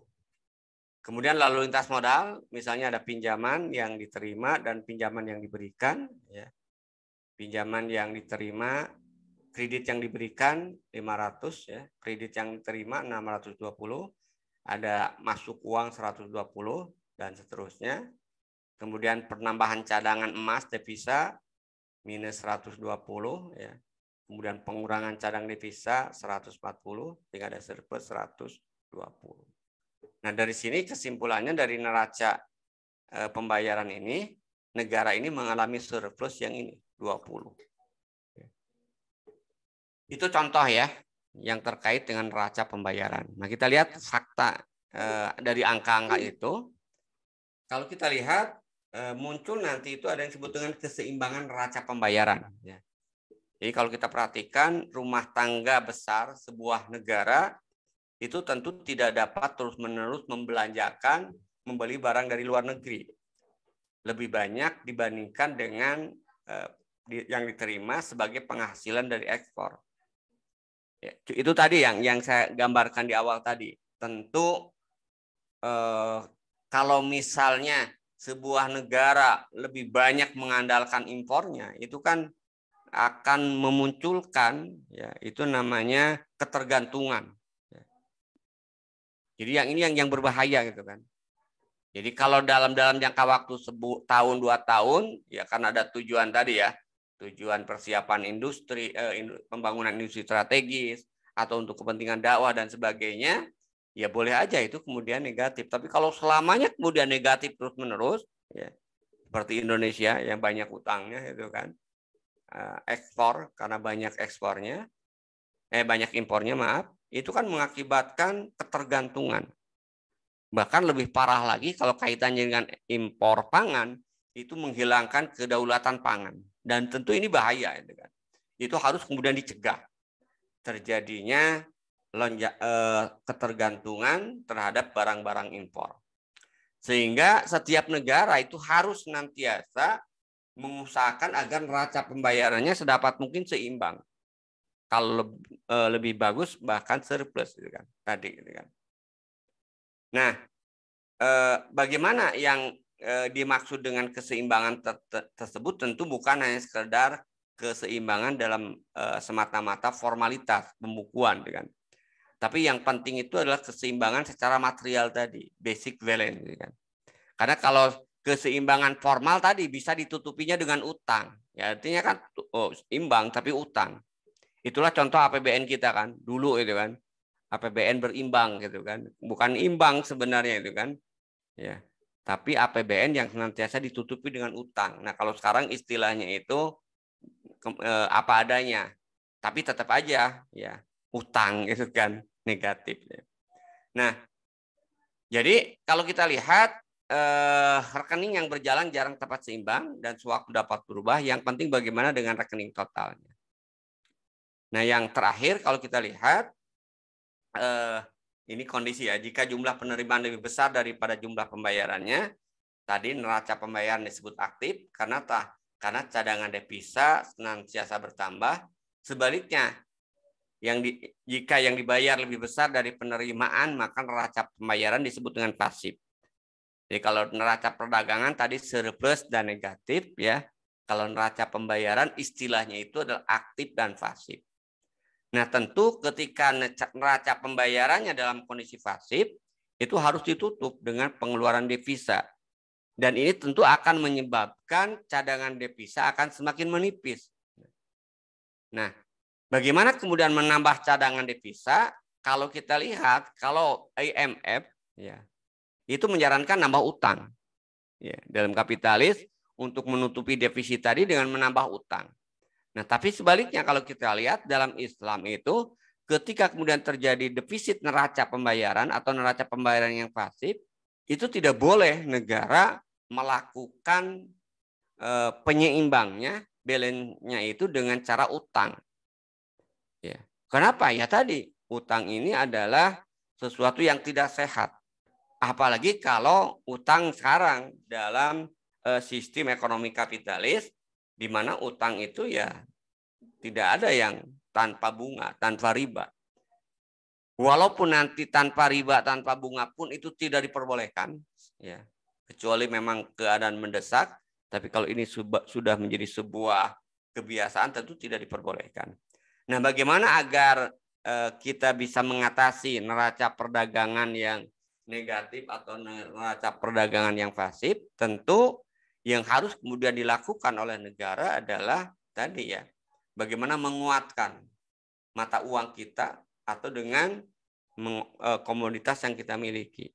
Kemudian lalu lintas modal, misalnya ada pinjaman yang diterima dan pinjaman yang diberikan ya. Pinjaman yang diterima, kredit yang diberikan 500 ya, kredit yang diterima 620, ada masuk uang 120 dan seterusnya. Kemudian penambahan cadangan emas devisa minus 120 ya. Kemudian pengurangan cadangan devisa 140 sehingga ada surplus 120. Nah, dari sini kesimpulannya dari neraca pembayaran ini, negara ini mengalami surplus yang ini 20. Itu contoh ya yang terkait dengan neraca pembayaran. Nah, kita lihat fakta dari angka-angka itu. Kalau kita lihat muncul nanti itu ada yang disebut dengan keseimbangan neraca pembayaran. Ya. Jadi kalau kita perhatikan rumah tangga besar sebuah negara itu tentu tidak dapat terus-menerus membelanjakan, membeli barang dari luar negeri. Lebih banyak dibandingkan dengan yang diterima sebagai penghasilan dari ekspor. Ya, itu tadi yang saya gambarkan di awal tadi. Tentu kalau misalnya sebuah negara lebih banyak mengandalkan impornya, itu kan akan memunculkan ya itu namanya ketergantungan. Jadi yang ini yang berbahaya gitu kan. Jadi kalau dalam jangka waktu tahun 2 tahun ya kan ada tujuan tadi ya, tujuan persiapan industri, pembangunan industri strategis atau untuk kepentingan dakwah dan sebagainya, ya boleh aja itu kemudian negatif. Tapi kalau selamanya kemudian negatif terus menerus, ya seperti Indonesia yang banyak utangnya itu kan, ekspor karena banyak ekspornya, banyak impornya maaf. Itu kan mengakibatkan ketergantungan. Bahkan lebih parah lagi kalau kaitannya dengan impor pangan, itu menghilangkan kedaulatan pangan. Dan tentu ini bahaya. Itu harus kemudian dicegah terjadinya ketergantungan terhadap barang-barang impor. Sehingga setiap negara itu harus senantiasa mengusahakan agar neraca pembayarannya sedapat mungkin seimbang. Kalau lebih bagus bahkan surplus gitu kan tadi gitu kan. Nah, bagaimana yang dimaksud dengan keseimbangan tersebut tentu bukan hanya sekedar keseimbangan dalam semata-mata formalitas pembukuan gitu kan. Tapi yang penting itu adalah keseimbangan secara material tadi, basic balance gitu kan. Karena kalau keseimbangan formal tadi bisa ditutupinya dengan utang. Ya artinya kan imbang tapi utang. Itulah contoh APBN kita kan, dulu itu kan. APBN berimbang gitu kan. Bukan imbang sebenarnya itu kan. Ya. Tapi APBN yang senantiasa ditutupi dengan utang. Nah, kalau sekarang istilahnya itu apa adanya. Tapi tetap aja ya utang itu kan negatif. Nah, jadi kalau kita lihat rekening yang berjalan jarang tepat seimbang dan sewaktu dapat berubah. Yang penting bagaimana dengan rekening totalnya. Nah, yang terakhir kalau kita lihat ini kondisi ya. Jika jumlah penerimaan lebih besar daripada jumlah pembayarannya, tadi neraca pembayaran disebut aktif karena cadangan devisa senantiasa bertambah. Sebaliknya, jika yang dibayar lebih besar dari penerimaan, maka neraca pembayaran disebut dengan pasif. Jadi kalau neraca perdagangan tadi surplus dan negatif ya. Kalau neraca pembayaran istilahnya itu adalah aktif dan pasif. Nah, tentu ketika neraca pembayarannya dalam kondisi pasif, itu harus ditutup dengan pengeluaran devisa. Dan ini tentu akan menyebabkan cadangan devisa akan semakin menipis. Nah, bagaimana kemudian menambah cadangan devisa? Kalau kita lihat, kalau IMF ya, itu menyarankan nambah utang. Ya, dalam kapitalis untuk menutupi defisit tadi dengan menambah utang. Nah, tapi sebaliknya kalau kita lihat dalam Islam itu ketika kemudian terjadi defisit neraca pembayaran atau neraca pembayaran yang pasif, itu tidak boleh negara melakukan penyeimbangnya, balance-nya itu dengan cara utang. Ya. Kenapa? Ya tadi, utang ini adalah sesuatu yang tidak sehat. Apalagi kalau utang sekarang dalam sistem ekonomi kapitalis, di mana utang itu ya tidak ada yang tanpa bunga, tanpa riba. Walaupun nanti tanpa riba, tanpa bunga pun itu tidak diperbolehkan, ya, kecuali memang keadaan mendesak. Tapi kalau ini sudah menjadi sebuah kebiasaan, tentu tidak diperbolehkan. Nah, bagaimana agar kita bisa mengatasi neraca perdagangan yang negatif atau neraca perdagangan yang pasif? Tentu yang harus kemudian dilakukan oleh negara adalah tadi ya, bagaimana menguatkan mata uang kita atau dengan komoditas yang kita miliki.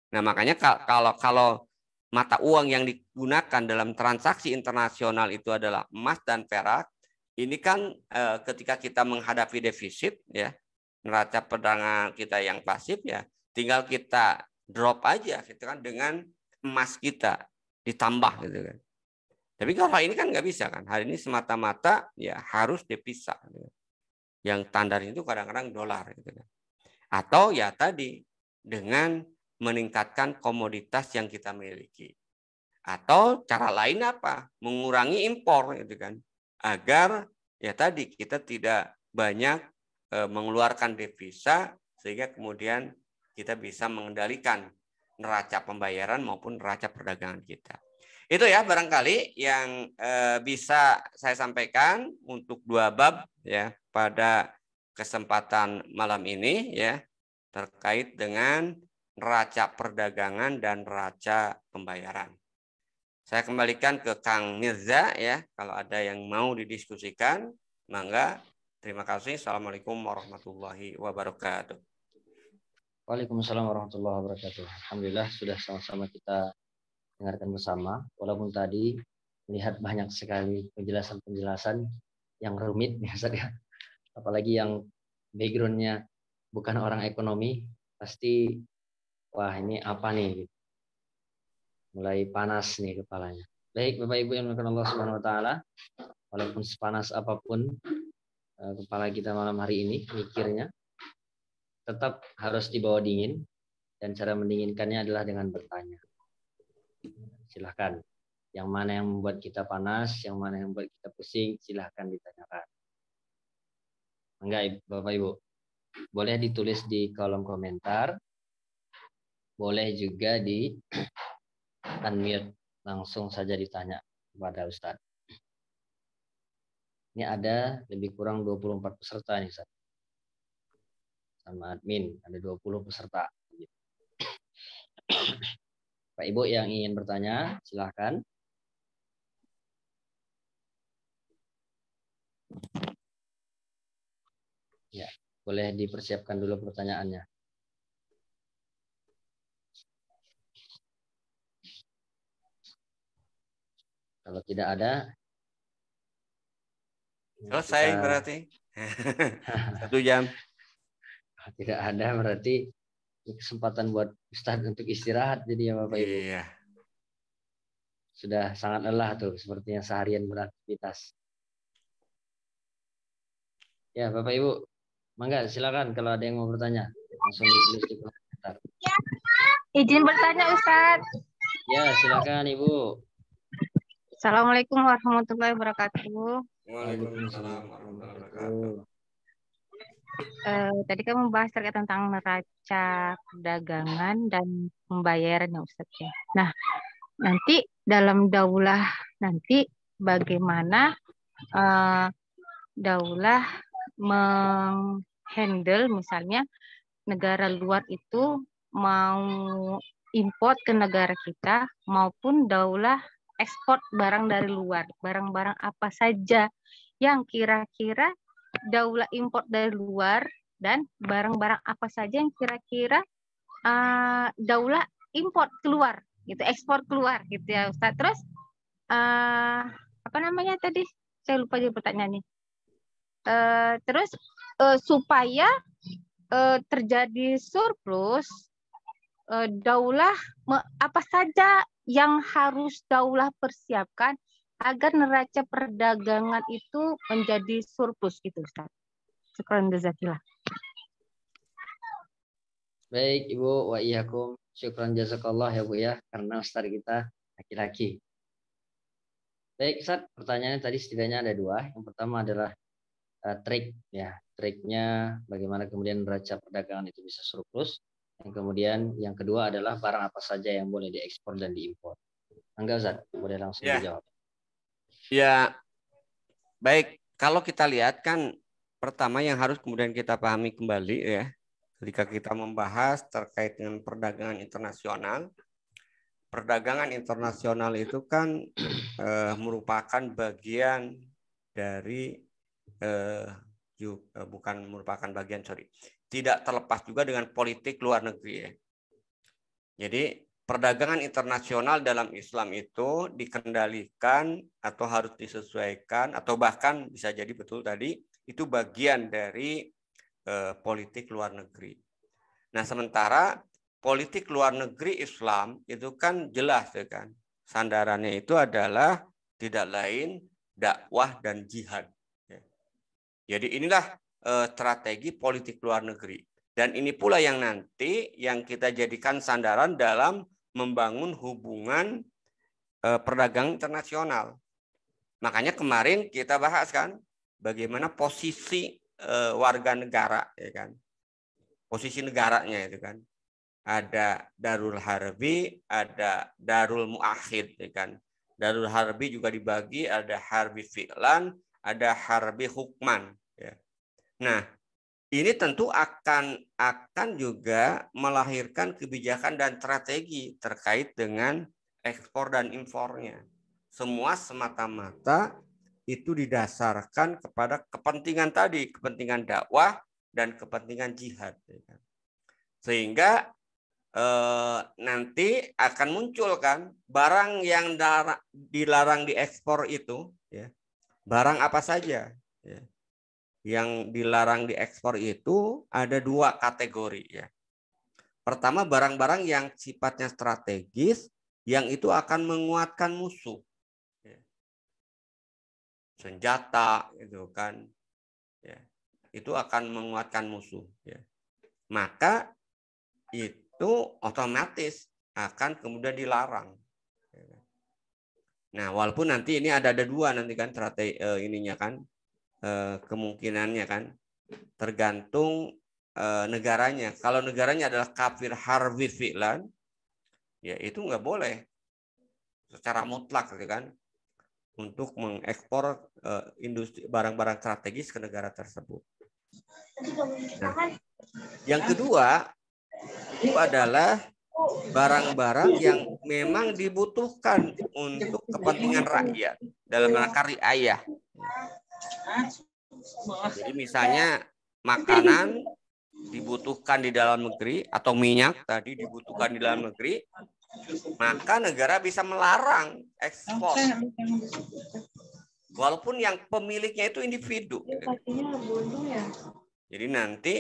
Nah, makanya kalau mata uang yang digunakan dalam transaksi internasional itu adalah emas dan perak, ini kan ketika kita menghadapi defisit, ya, neraca perdagangan kita yang pasif, ya, tinggal kita drop aja, gitu kan, dengan emas kita ditambah, gitu kan. Tapi kalau ini kan nggak bisa kan, hari ini semata-mata ya harus dipisah. Gitu. Yang standar itu kadang-kadang dolar, gitu kan. Atau ya tadi dengan meningkatkan komoditas yang kita miliki. Atau cara lain apa? Mengurangi impor, gitu kan. Agar ya tadi kita tidak banyak mengeluarkan devisa sehingga kemudian kita bisa mengendalikan neraca pembayaran maupun neraca perdagangan kita. Itu ya barangkali yang bisa saya sampaikan untuk 2 bab ya pada kesempatan malam ini ya terkait dengan neraca perdagangan dan neraca pembayaran. Saya kembalikan ke Kang Mirza ya, kalau ada yang mau didiskusikan, mangga. Terima kasih. Assalamualaikum warahmatullahi wabarakatuh. Waalaikumsalam warahmatullahi wabarakatuh. Alhamdulillah sudah sama-sama kita dengarkan bersama. Walaupun tadi melihat banyak sekali penjelasan-penjelasan yang rumit ya, apalagi yang backgroundnya bukan orang ekonomi, pasti wah ini apa nih? Mulai panas nih kepalanya. Baik Bapak Ibu yang dimuliakan Allah Subhanahu wa taala, walaupun sepanas apapun kepala kita malam hari ini mikirnya, tetap harus dibawa dingin, dan cara mendinginkannya adalah dengan bertanya. Silahkan, yang mana yang membuat kita panas, yang mana yang membuat kita pusing, silahkan ditanyakan. Enggak Bapak Ibu, boleh ditulis di kolom komentar, boleh juga di unmute, langsung saja ditanya kepada Ustadz. Ini ada lebih kurang 24 peserta nih Ustadz. Sama admin, ada 20 peserta. Pak Ibu yang ingin bertanya, silahkan. Ya, boleh dipersiapkan dulu pertanyaannya. Kalau tidak ada, selesai kita... berarti 1 jam. Tidak ada berarti kesempatan buat Ustadz untuk istirahat jadi ya Bapak Ibu. Iya. Sudah sangat lelah tuh sepertinya seharian beraktivitas. Ya Bapak Ibu, mangga silakan kalau ada yang mau bertanya. Langsung ditulis di komentar. Izin bertanya Ustadz. Ya silakan Ibu. Assalamualaikum warahmatullahi wabarakatuh. Waalaikumsalam warahmatullahi wabarakatuh. Tadi kan membahas terkait tentang neraca perdagangan dan pembayaran ya Ustadz ya. Nah, nanti dalam daulah nanti bagaimana daulah menghandle misalnya negara luar itu mau import ke negara kita maupun daulah ekspor barang dari luar. Barang-barang apa saja yang kira-kira daulah import dari luar dan barang-barang apa saja yang kira-kira daulah import keluar gitu, ekspor keluar gitu ya Ustaz. Terus apa namanya tadi? Saya lupa juga pertanyaannya. Terus supaya terjadi surplus daulah apa saja yang harus daulah persiapkan agar neraca perdagangan itu menjadi surplus gitu Ustaz. Syukran jazakillah. Baik Ibu, wa iyyakum. Syukran jazakallah ya Bu ya, karena Ustaz kita laki-laki. Baik Ustaz, pertanyaannya tadi setidaknya ada dua. Yang pertama adalah trik ya, triknya bagaimana kemudian neraca perdagangan itu bisa surplus. Yang kemudian yang kedua adalah barang apa saja yang boleh diekspor dan diimpor. Enggak Ustaz, boleh langsung dijawab. Ya, baik. Kalau kita lihat kan pertama yang harus kemudian kita pahami kembali ya, ketika kita membahas terkait dengan perdagangan internasional. Perdagangan internasional itu kan merupakan bagian dari tidak terlepas juga dengan politik luar negeri ya. Jadi perdagangan internasional dalam Islam itu dikendalikan atau harus disesuaikan atau bahkan bisa jadi betul tadi itu bagian dari politik luar negeri. Nah, sementara politik luar negeri Islam itu kan jelas ya kan. Sandarannya itu adalah tidak lain dakwah dan jihad. Jadi inilah strategi politik luar negeri. Dan ini pula yang nanti yang kita jadikan sandaran dalam membangun hubungan perdagangan internasional. Makanya kemarin kita bahas kan bagaimana posisi warga negara, ya kan? Posisi negaranya itu kan. Ada Darul Harbi, ada Darul Mu'ahid, ya kan? Darul Harbi juga dibagi, ada Harbi Fi'lan, ada Harbi Hukman. Ya. Nah, ini tentu akan juga melahirkan kebijakan dan strategi terkait dengan ekspor dan impornya. Semua semata-mata itu didasarkan kepada kepentingan tadi, kepentingan dakwah dan kepentingan jihad. Sehingga nanti akan muncul kan barang yang dilarang diekspor itu, ya, barang apa saja. Ya. Yang dilarang diekspor itu ada dua kategori ya. Pertama barang-barang yang sifatnya strategis yang itu akan menguatkan musuh. Ya. Senjata itu kan ya. Itu akan menguatkan musuh ya. Maka itu otomatis akan kemudian dilarang. Nah, walaupun nanti ini ada dua nanti kan strategi ininya kan kemungkinannya kan tergantung negaranya. Kalau negaranya adalah kafir harbi fi'lan, ya itu nggak boleh secara mutlak kan untuk mengekspor industri barang-barang strategis ke negara tersebut. Nah, yang kedua itu adalah barang-barang yang memang dibutuhkan untuk kepentingan rakyat dalam rangka riayah. Jadi misalnya makanan dibutuhkan di dalam negeri atau minyak tadi dibutuhkan di dalam negeri, maka negara bisa melarang ekspor. Walaupun yang pemiliknya itu individu. Jadi nanti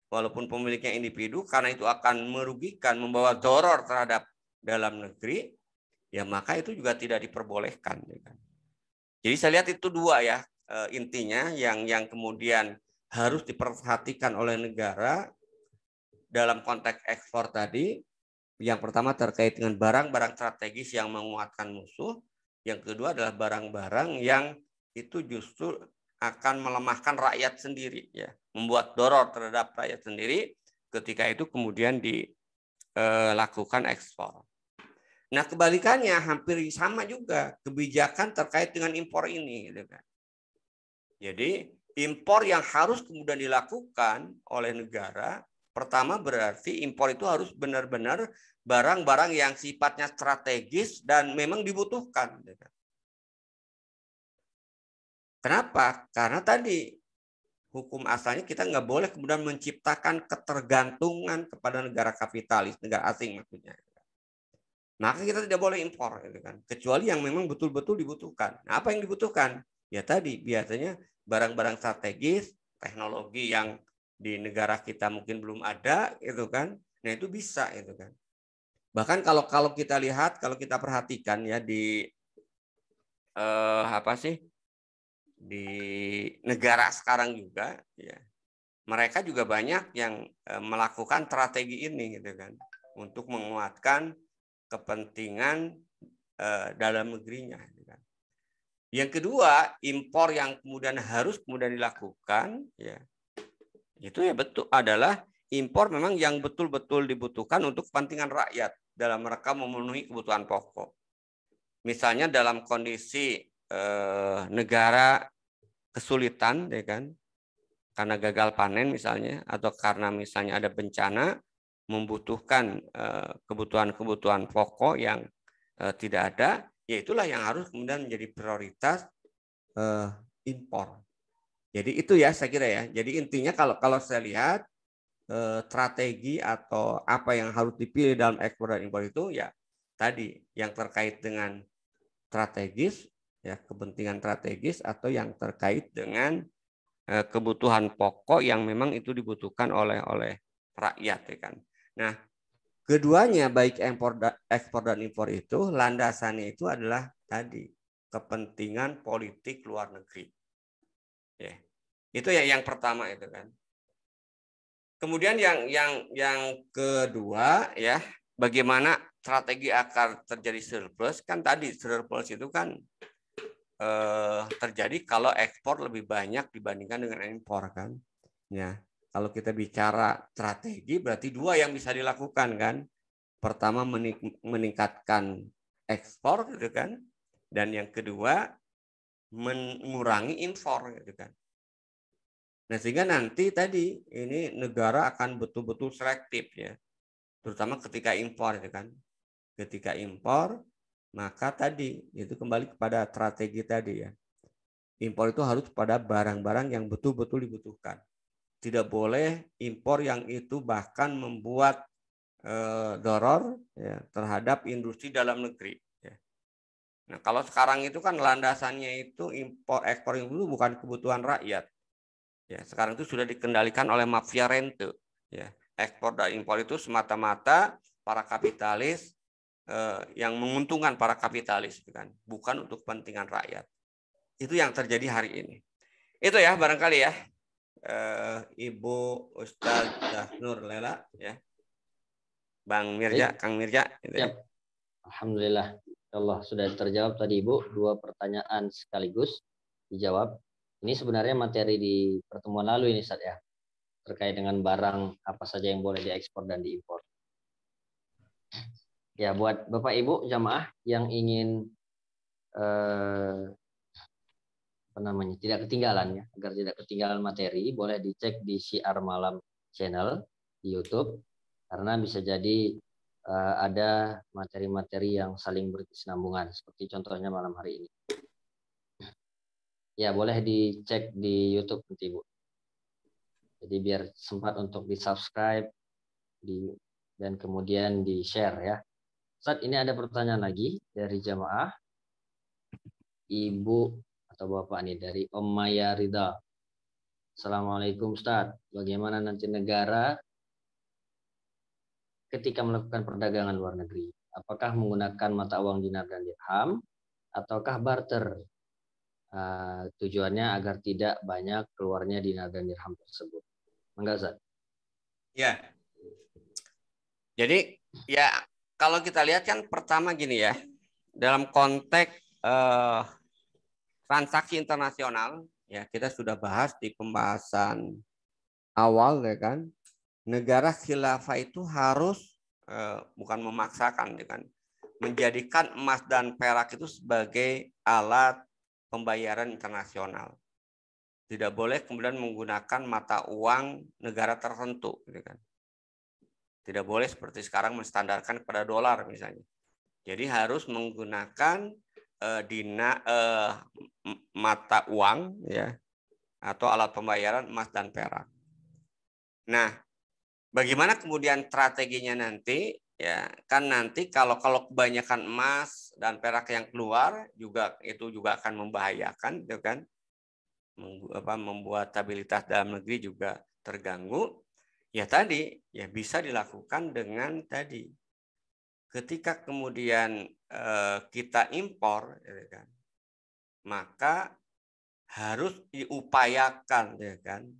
walaupun pemiliknya individu, karena itu akan merugikan, membawa doror terhadap dalam negeri, ya maka itu juga tidak diperbolehkan. Jadi saya lihat itu dua ya intinya yang kemudian harus diperhatikan oleh negara dalam konteks ekspor tadi. Yang pertama terkait dengan barang-barang strategis yang menguatkan musuh. Yang kedua adalah barang-barang yang itu justru akan melemahkan rakyat sendiri, ya, membuat doror terhadap rakyat sendiri ketika itu kemudian dilakukan ekspor. Nah, kebalikannya hampir sama juga kebijakan terkait dengan impor ini. Gitu kan. Jadi impor yang harus kemudian dilakukan oleh negara, pertama berarti impor itu harus benar-benar barang-barang yang sifatnya strategis dan memang dibutuhkan. Gitu kan. Kenapa? Karena tadi hukum asalnya kita nggak boleh kemudian menciptakan ketergantungan kepada negara kapitalis, negara asing maksudnya. Maka kita tidak boleh impor, gitu kan. Kecuali yang memang betul-betul dibutuhkan. Nah, apa yang dibutuhkan? Ya tadi biasanya barang-barang strategis, teknologi yang di negara kita mungkin belum ada, gitu kan. Nah, itu bisa itu kan. Bahkan kalau kita lihat, kalau kita perhatikan ya di di negara sekarang juga ya, mereka juga banyak yang melakukan strategi ini gitu kan, untuk menguatkan kepentingan dalam negerinya gitu kan. Yang kedua, impor yang kemudian harus kemudian dilakukan ya, itu ya betul adalah impor memang yang betul-betul dibutuhkan untuk kepentingan rakyat dalam rangka memenuhi kebutuhan pokok. Misalnya dalam kondisi negara kesulitan ya kan, karena gagal panen misalnya, atau karena misalnya ada bencana membutuhkan kebutuhan-kebutuhan pokok yang tidak ada, ya itulah yang harus kemudian menjadi prioritas impor. Jadi itu ya saya kira ya. Jadi intinya kalau saya lihat strategi atau apa yang harus dipilih dalam ekspor dan impor itu ya tadi yang terkait dengan strategis ya, kepentingan strategis, atau yang terkait dengan kebutuhan pokok yang memang itu dibutuhkan oleh rakyat ya kan. Nah, keduanya baik ekspor dan impor itu landasannya itu adalah tadi kepentingan politik luar negeri. Ya. Itu ya yang pertama itu kan. Kemudian yang kedua ya, bagaimana strategi agar terjadi surplus. Kan tadi surplus itu kan terjadi kalau ekspor lebih banyak dibandingkan dengan impor kan. Ya, kalau kita bicara strategi berarti dua yang bisa dilakukan kan. Pertama meningkatkan ekspor gitu kan, dan yang kedua mengurangi impor gitu kan. Nah, sehingga nanti tadi ini negara akan betul-betul selektif ya, terutama ketika impor gitu kan. Ketika impor, maka tadi itu kembali kepada strategi tadi ya. Impor itu harus pada barang-barang yang betul-betul dibutuhkan. Tidak boleh impor yang itu bahkan membuat doror ya, terhadap industri dalam negeri. Ya. Nah, kalau sekarang itu kan landasannya itu impor ekspor itu bukan kebutuhan rakyat. Ya, sekarang itu sudah dikendalikan oleh mafia rente. Ya, ekspor dan impor itu semata-mata para kapitalis yang menguntungkan para kapitalis, kan, bukan untuk kepentingan rakyat. Itu yang terjadi hari ini. Itu ya barangkali ya, Ibu Ustazah Nur Lela, ya, Bang Mirja, Kang Mirja. Gitu ya. Alhamdulillah, Allah sudah terjawab tadi Ibu, 2 pertanyaan sekaligus dijawab. Ini sebenarnya materi di pertemuan lalu ini Ustaz ya, terkait dengan barang apa saja yang boleh diekspor dan diimpor. Ya, buat Bapak Ibu jamaah yang ingin tidak ketinggalan ya, agar tidak ketinggalan materi, boleh dicek di Syiar Malam channel di YouTube, karena bisa jadi ada materi-materi yang saling berkesinambungan, seperti contohnya malam hari ini. Ya, boleh dicek di YouTube nanti Bu. Jadi biar sempat untuk di-subscribe dan kemudian di-share ya. Saat ini ada pertanyaan lagi dari jamaah Ibu atau Bapak nih, dari Om Maya Ridha. Assalamualaikum Ustaz. Bagaimana nanti negara ketika melakukan perdagangan luar negeri? Apakah menggunakan mata uang dinar dan dirham ataukah barter? Tujuannya agar tidak banyak keluarnya dinar dan dirham tersebut. Enggak, Ustaz? Ya. Jadi ya kalau kita lihat kan pertama gini ya, dalam konteks transaksi internasional ya, kita sudah bahas di pembahasan awal ya kan, negara khilafah itu harus bukan memaksakan ya kan, menjadikan emas dan perak itu sebagai alat pembayaran internasional. Tidak boleh kemudian menggunakan mata uang negara tertentu gitu kan. Tidak boleh seperti sekarang menstandarkan kepada dolar misalnya. Jadi harus menggunakan mata uang ya, atau alat pembayaran emas dan perak. Nah, bagaimana kemudian strateginya nanti ya, kan nanti kalau kebanyakan emas dan perak yang keluar itu juga akan membahayakan gitu kan, membuat stabilitas dalam negeri juga terganggu. Ya tadi, ya bisa dilakukan dengan tadi. Ketika kemudian kita impor, ya kan, maka harus diupayakan, ya kan,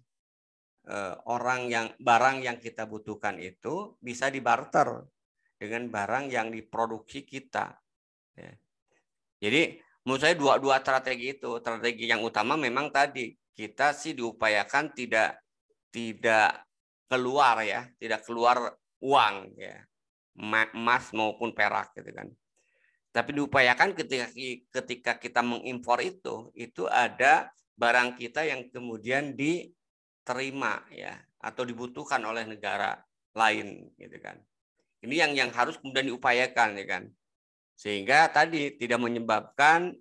barang yang kita butuhkan itu bisa dibarter dengan barang yang diproduksi kita. Ya. Jadi menurut saya dua strategi itu, strategi yang utama memang tadi kita sih diupayakan tidak keluar ya, tidak keluar uang ya, emas maupun perak gitu kan. Tapi diupayakan ketika kita mengimpor itu ada barang kita yang kemudian diterima ya atau dibutuhkan oleh negara lain gitu kan. Ini yang harus kemudian diupayakan ya kan. Sehingga tadi tidak menyebabkan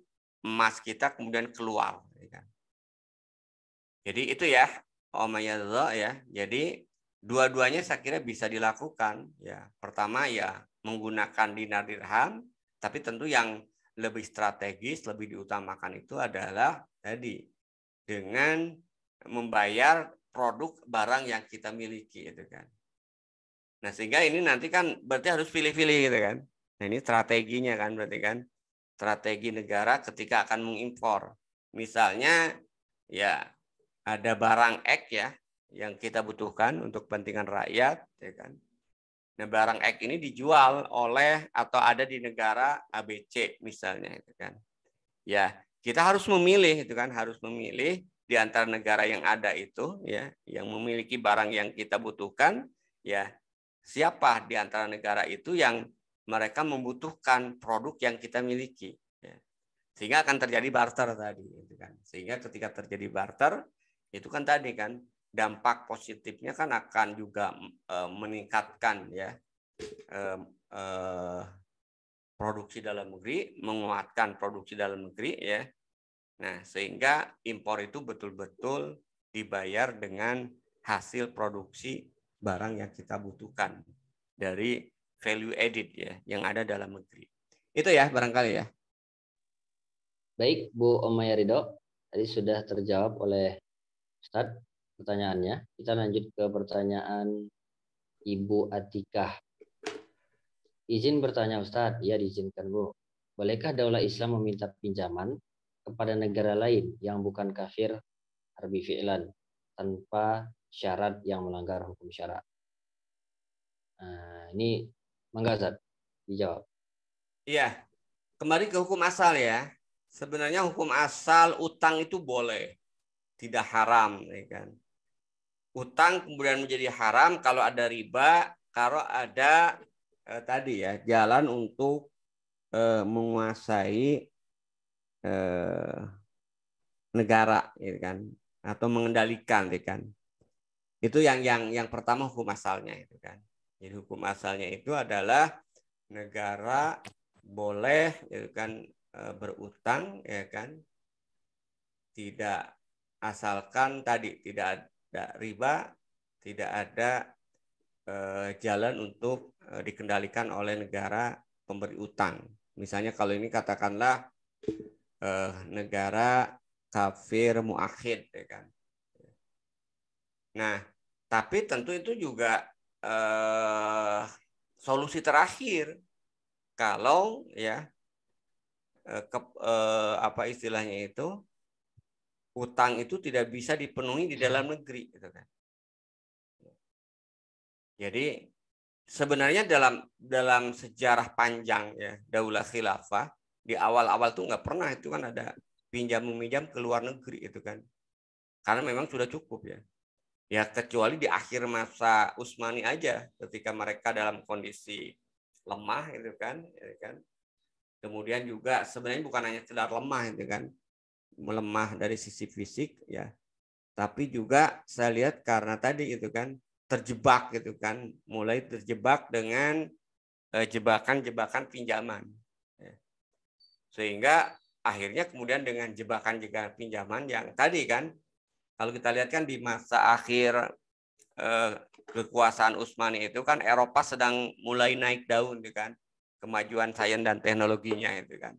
emas kita kemudian keluar ya kan. Jadi itu ya Om Yadza ya. Jadi dua-duanya saya kira bisa dilakukan ya. Pertama ya menggunakan dinar dirham, tapi tentu yang lebih strategis, lebih diutamakan itu adalah tadi dengan membayar produk barang yang kita miliki gitu kan. Nah, sehingga ini nanti kan berarti harus pilih-pilih gitu kan. Nah, ini strateginya kan berarti kan. Strategi negara ketika akan mengimpor. Misalnya ya ada barang X ya yang kita butuhkan untuk kepentingan rakyat ya kan. Nah, barang X ini dijual oleh atau ada di negara ABC misalnya itu kan. Ya, kita harus memilih itu kan, harus memilih di antara negara yang ada itu ya, yang memiliki barang yang kita butuhkan ya. Siapa di antara negara itu yang mereka membutuhkan produk yang kita miliki ya. Sehingga akan terjadi barter tadi gitu kan. Sehingga ketika terjadi barter itu kan tadi kan dampak positifnya kan akan juga meningkatkan ya produksi dalam negeri, menguatkan produksi dalam negeri ya. Nah, sehingga impor itu betul-betul dibayar dengan hasil produksi barang yang kita butuhkan dari value added ya yang ada dalam negeri. Itu ya barangkali ya. Baik, Bu Omaya Ridho, tadi sudah terjawab oleh Ustadz pertanyaannya. Kita lanjut ke pertanyaan Ibu Atikah. Izin bertanya Ustadz, ya diizinkan Bu. Bolehkah Daulah Islam meminta pinjaman kepada negara lain yang bukan kafir harbi fi'lan tanpa syarat yang melanggar hukum syara? Nah, ini mangga Ustadz dijawab. Iya, kembali ke hukum asal ya. Sebenarnya hukum asal utang itu boleh, tidak haram ya kan. Utang kemudian menjadi haram kalau ada riba, kalau ada tadi ya jalan untuk menguasai negara gitu kan atau mengendalikan gitu kan. Itu yang pertama hukum asalnya itu kan. Jadi hukum asalnya itu adalah negara boleh gitu kan berutang ya kan, tidak asalkan tadi tidak ada riba, tidak ada jalan untuk dikendalikan oleh negara pemberi utang. Misalnya kalau ini katakanlah negara kafir muakhid ya kan. Nah, tapi tentu itu juga solusi terakhir kalau ya apa istilahnya itu utang itu tidak bisa dipenuhi di dalam negeri gitu kan. Jadi sebenarnya dalam sejarah panjang ya Daulah Khilafah di awal-awal tuh nggak pernah itu kan ada pinjam meminjam ke luar negeri itu kan. Karena memang sudah cukup ya. Ya kecuali di akhir masa Utsmani aja ketika mereka dalam kondisi lemah itu kan, ya kan. Kemudian juga sebenarnya bukan hanya sekedar lemah itu kan, melemah dari sisi fisik ya, tapi juga saya lihat karena tadi itu kan terjebak gitu kan, mulai terjebak dengan jebakan-jebakan pinjaman, ya. Sehingga akhirnya kemudian dengan jebakan-jebakan pinjaman yang tadi kan, kalau kita lihat kan di masa akhir kekuasaan Utsmani itu kan Eropa sedang mulai naik daun gitu kan, kemajuan sains dan teknologinya itu kan.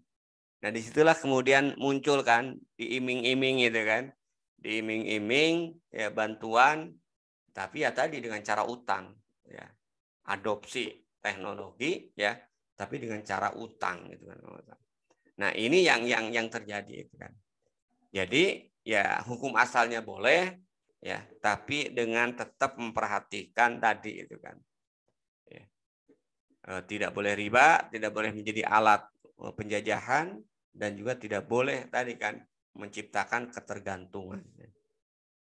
Nah disitulah kemudian muncul kan diiming-iming gitu kan, diiming-iming ya bantuan, tapi ya tadi dengan cara utang, ya. Adopsi teknologi, ya, tapi dengan cara utang gitu kan. Nah, ini yang terjadi itu kan. Jadi ya hukum asalnya boleh, ya, tapi dengan tetap memperhatikan tadi itu kan. Ya. Tidak boleh riba, tidak boleh menjadi alat penjajahan, dan juga tidak boleh tadi kan menciptakan ketergantungan.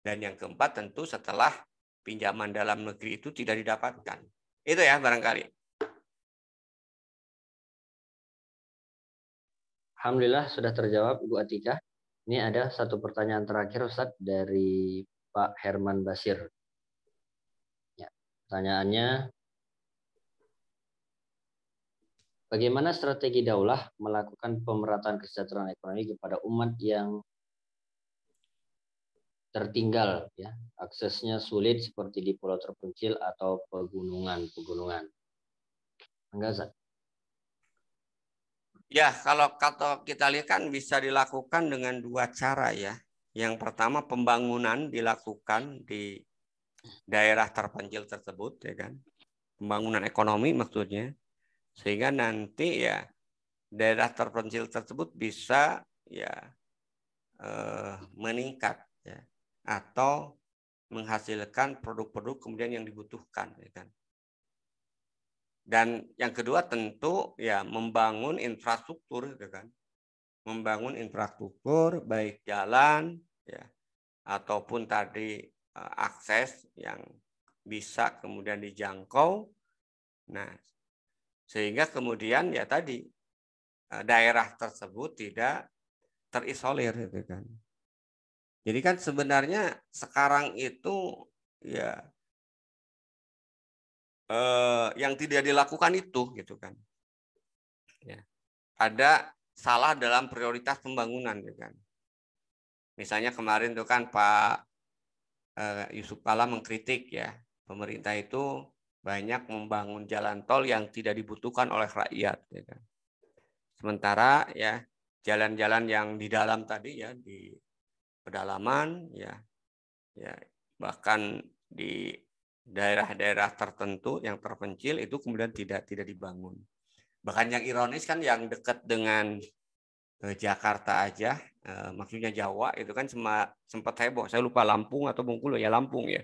Dan yang keempat tentu setelah pinjaman dalam negeri itu tidak didapatkan. Itu ya barangkali. Alhamdulillah sudah terjawab Bu Atika. Ini ada satu pertanyaan terakhir Ustadz dari Pak Herman Basir. Ya, pertanyaannya, bagaimana strategi daulah melakukan pemerataan kesejahteraan ekonomi kepada umat yang tertinggal, ya, aksesnya sulit seperti di pulau terpencil atau pegunungan. Enggak, Ustadz? Ya, kalau kita lihat kan bisa dilakukan dengan dua cara ya. Yang pertama pembangunan dilakukan di daerah terpencil tersebut, ya kan. Pembangunan ekonomi maksudnya. Sehingga nanti ya daerah terpencil tersebut bisa ya meningkat ya, atau menghasilkan produk-produk kemudian yang dibutuhkan, ya kan. Dan yang kedua tentu ya membangun infrastruktur, gitu kan. Membangun infrastruktur baik jalan ya ataupun tadi akses yang bisa kemudian dijangkau. Nah, sehingga kemudian ya tadi daerah tersebut tidak terisolir, gitu kan. Jadi kan sebenarnya sekarang itu ya yang tidak dilakukan itu, gitu kan. Ya. Ada salah dalam prioritas pembangunan, gitu kan. Misalnya kemarin itu kan Pak Yusuf Kala mengkritik ya pemerintah itu banyak membangun jalan tol yang tidak dibutuhkan oleh rakyat, ya kan. Sementara ya jalan-jalan yang di dalam tadi ya di pedalaman ya bahkan di daerah-daerah tertentu yang terpencil itu kemudian tidak dibangun. Bahkan yang ironis kan yang dekat dengan Jakarta aja, maksudnya Jawa itu kan sempat heboh. Saya lupa Lampung atau Bengkulu ya, Lampung ya,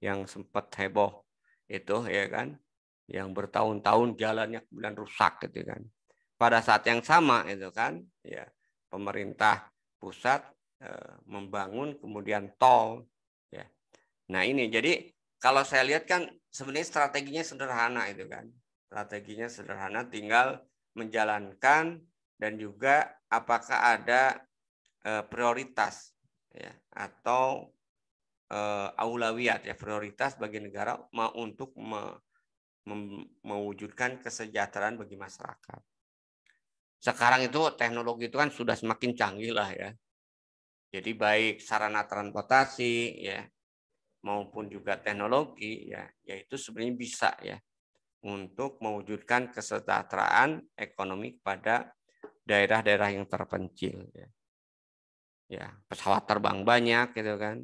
yang sempat heboh itu ya kan, yang bertahun-tahun jalannya kemudian rusak gitu kan. Pada saat yang sama itu kan, ya pemerintah pusat membangun kemudian tol ya. Nah ini jadi kalau saya lihat kan sebenarnya strateginya sederhana itu kan. Strateginya sederhana, tinggal menjalankan dan juga apakah ada prioritas ya atau aulawiyat ya, prioritas bagi negara untuk mewujudkan kesejahteraan bagi masyarakat. Sekarang itu teknologi itu kan sudah semakin canggih lah ya. Jadi baik sarana transportasi ya maupun juga teknologi ya, yaitu sebenarnya bisa ya untuk mewujudkan kesejahteraan ekonomi pada daerah-daerah yang terpencil ya. Ya, pesawat terbang banyak gitu kan.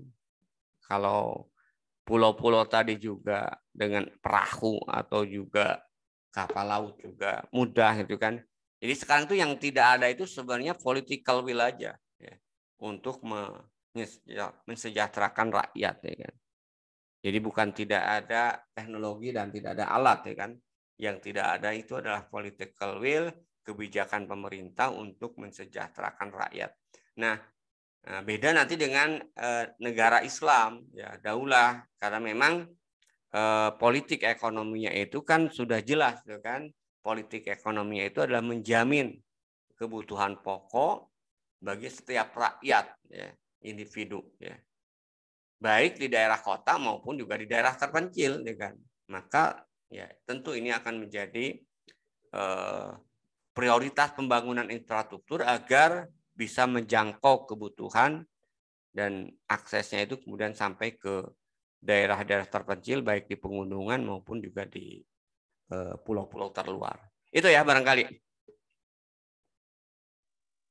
Kalau pulau-pulau tadi juga dengan perahu atau juga kapal laut juga mudah gitu kan. Jadi sekarang itu yang tidak ada itu sebenarnya political will aja ya, untuk mensejahterakan rakyat ya kan. Jadi bukan tidak ada teknologi dan tidak ada alat ya kan. Yang tidak ada itu adalah political will, kebijakan pemerintah untuk mensejahterakan rakyat. Nah, beda nanti dengan negara Islam ya, daulah, karena memang politik ekonominya itu kan sudah jelas ya kan. Politik ekonominya itu adalah menjamin kebutuhan pokok bagi setiap rakyat ya, individu ya. Baik di daerah kota maupun juga di daerah terpencil, ya kan. Maka ya tentu ini akan menjadi prioritas pembangunan infrastruktur agar bisa menjangkau kebutuhan dan aksesnya itu kemudian sampai ke daerah-daerah terpencil baik di pegunungan maupun juga di pulau-pulau terluar. Itu ya barangkali.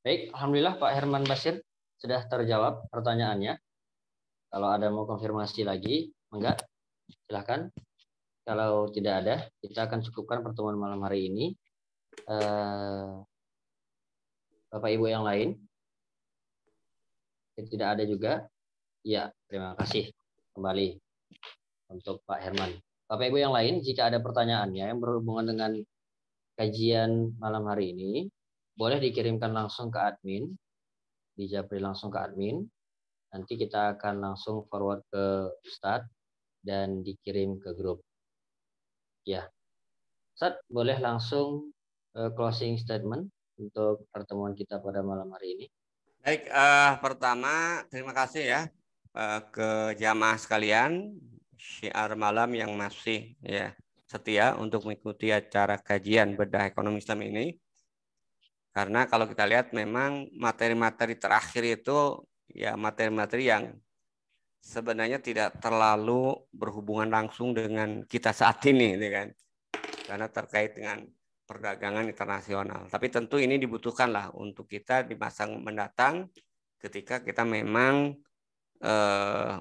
Baik, alhamdulillah Pak Herman Basir sudah terjawab pertanyaannya. Kalau ada mau konfirmasi lagi, enggak? Silahkan. Kalau tidak ada, kita akan cukupkan pertemuan malam hari ini. Bapak Ibu yang lain, tidak ada juga. Ya, terima kasih kembali untuk Pak Herman. Bapak Ibu yang lain, jika ada pertanyaannya yang berhubungan dengan kajian malam hari ini, boleh dikirimkan langsung ke admin, dijapri langsung ke admin. Nanti kita akan langsung forward ke Ustadz dan dikirim ke grup. Ya, Ustadz boleh langsung closing statement untuk pertemuan kita pada malam hari ini. Baik, pertama terima kasih ya ke jamaah sekalian syiar malam yang masih ya setia untuk mengikuti acara kajian bedah ekonomi Islam ini. Karena kalau kita lihat memang materi-materi terakhir itu ya materi-materi yang sebenarnya tidak terlalu berhubungan langsung dengan kita saat ini, gitu kan? Karena terkait dengan perdagangan internasional. Tapi tentu ini dibutuhkanlah untuk kita di masa mendatang ketika kita memang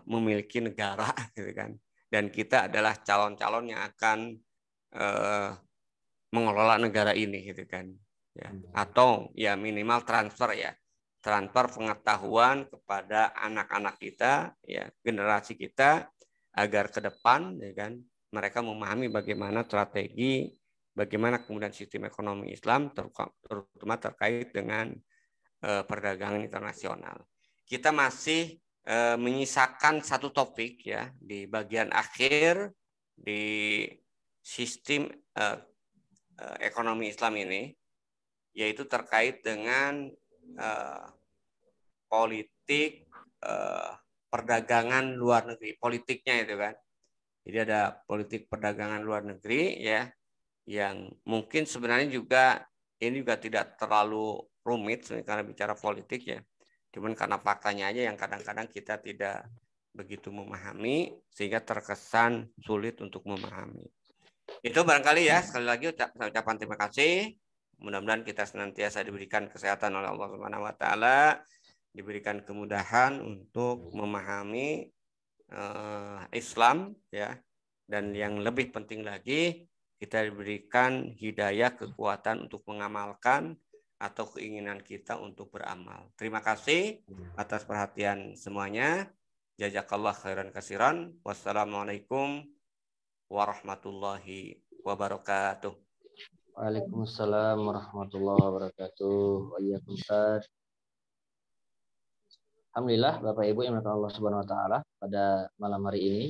memiliki negara, gitu kan? Dan kita adalah calon-calon yang akan mengelola negara ini, gitu kan? Ya. Atau ya minimal transfer pengetahuan kepada anak-anak kita, ya generasi kita agar ke depan, ya kan, mereka memahami bagaimana strategi, bagaimana kemudian sistem ekonomi Islam terutama terkait dengan perdagangan internasional. Kita masih menyisakan satu topik ya di bagian akhir di sistem ekonomi Islam ini, yaitu terkait dengan politik perdagangan luar negeri, politiknya itu kan. Jadi ada politik perdagangan luar negeri ya, yang mungkin sebenarnya juga ini juga tidak terlalu rumit karena bicara politik ya. Cuman karena faktanya aja yang kadang-kadang kita tidak begitu memahami sehingga terkesan sulit untuk memahami. Itu barangkali ya, sekali lagi ucapan terima kasih. Mudah-mudahan kita senantiasa diberikan kesehatan oleh Allah Subhanahu wa taala, diberikan kemudahan untuk memahami Islam ya. Dan yang lebih penting lagi, kita diberikan hidayah kekuatan untuk mengamalkan atau keinginan kita untuk beramal. Terima kasih atas perhatian semuanya. Jazakallah khairan kasiran. Wassalamualaikum warahmatullahi wabarakatuh. Waalaikumsalam warahmatullahi wabarakatuh. Waalaikumsalam. Alhamdulillah Bapak Ibu yang dimuliakan Allah Subhanahu wa taala, pada malam hari ini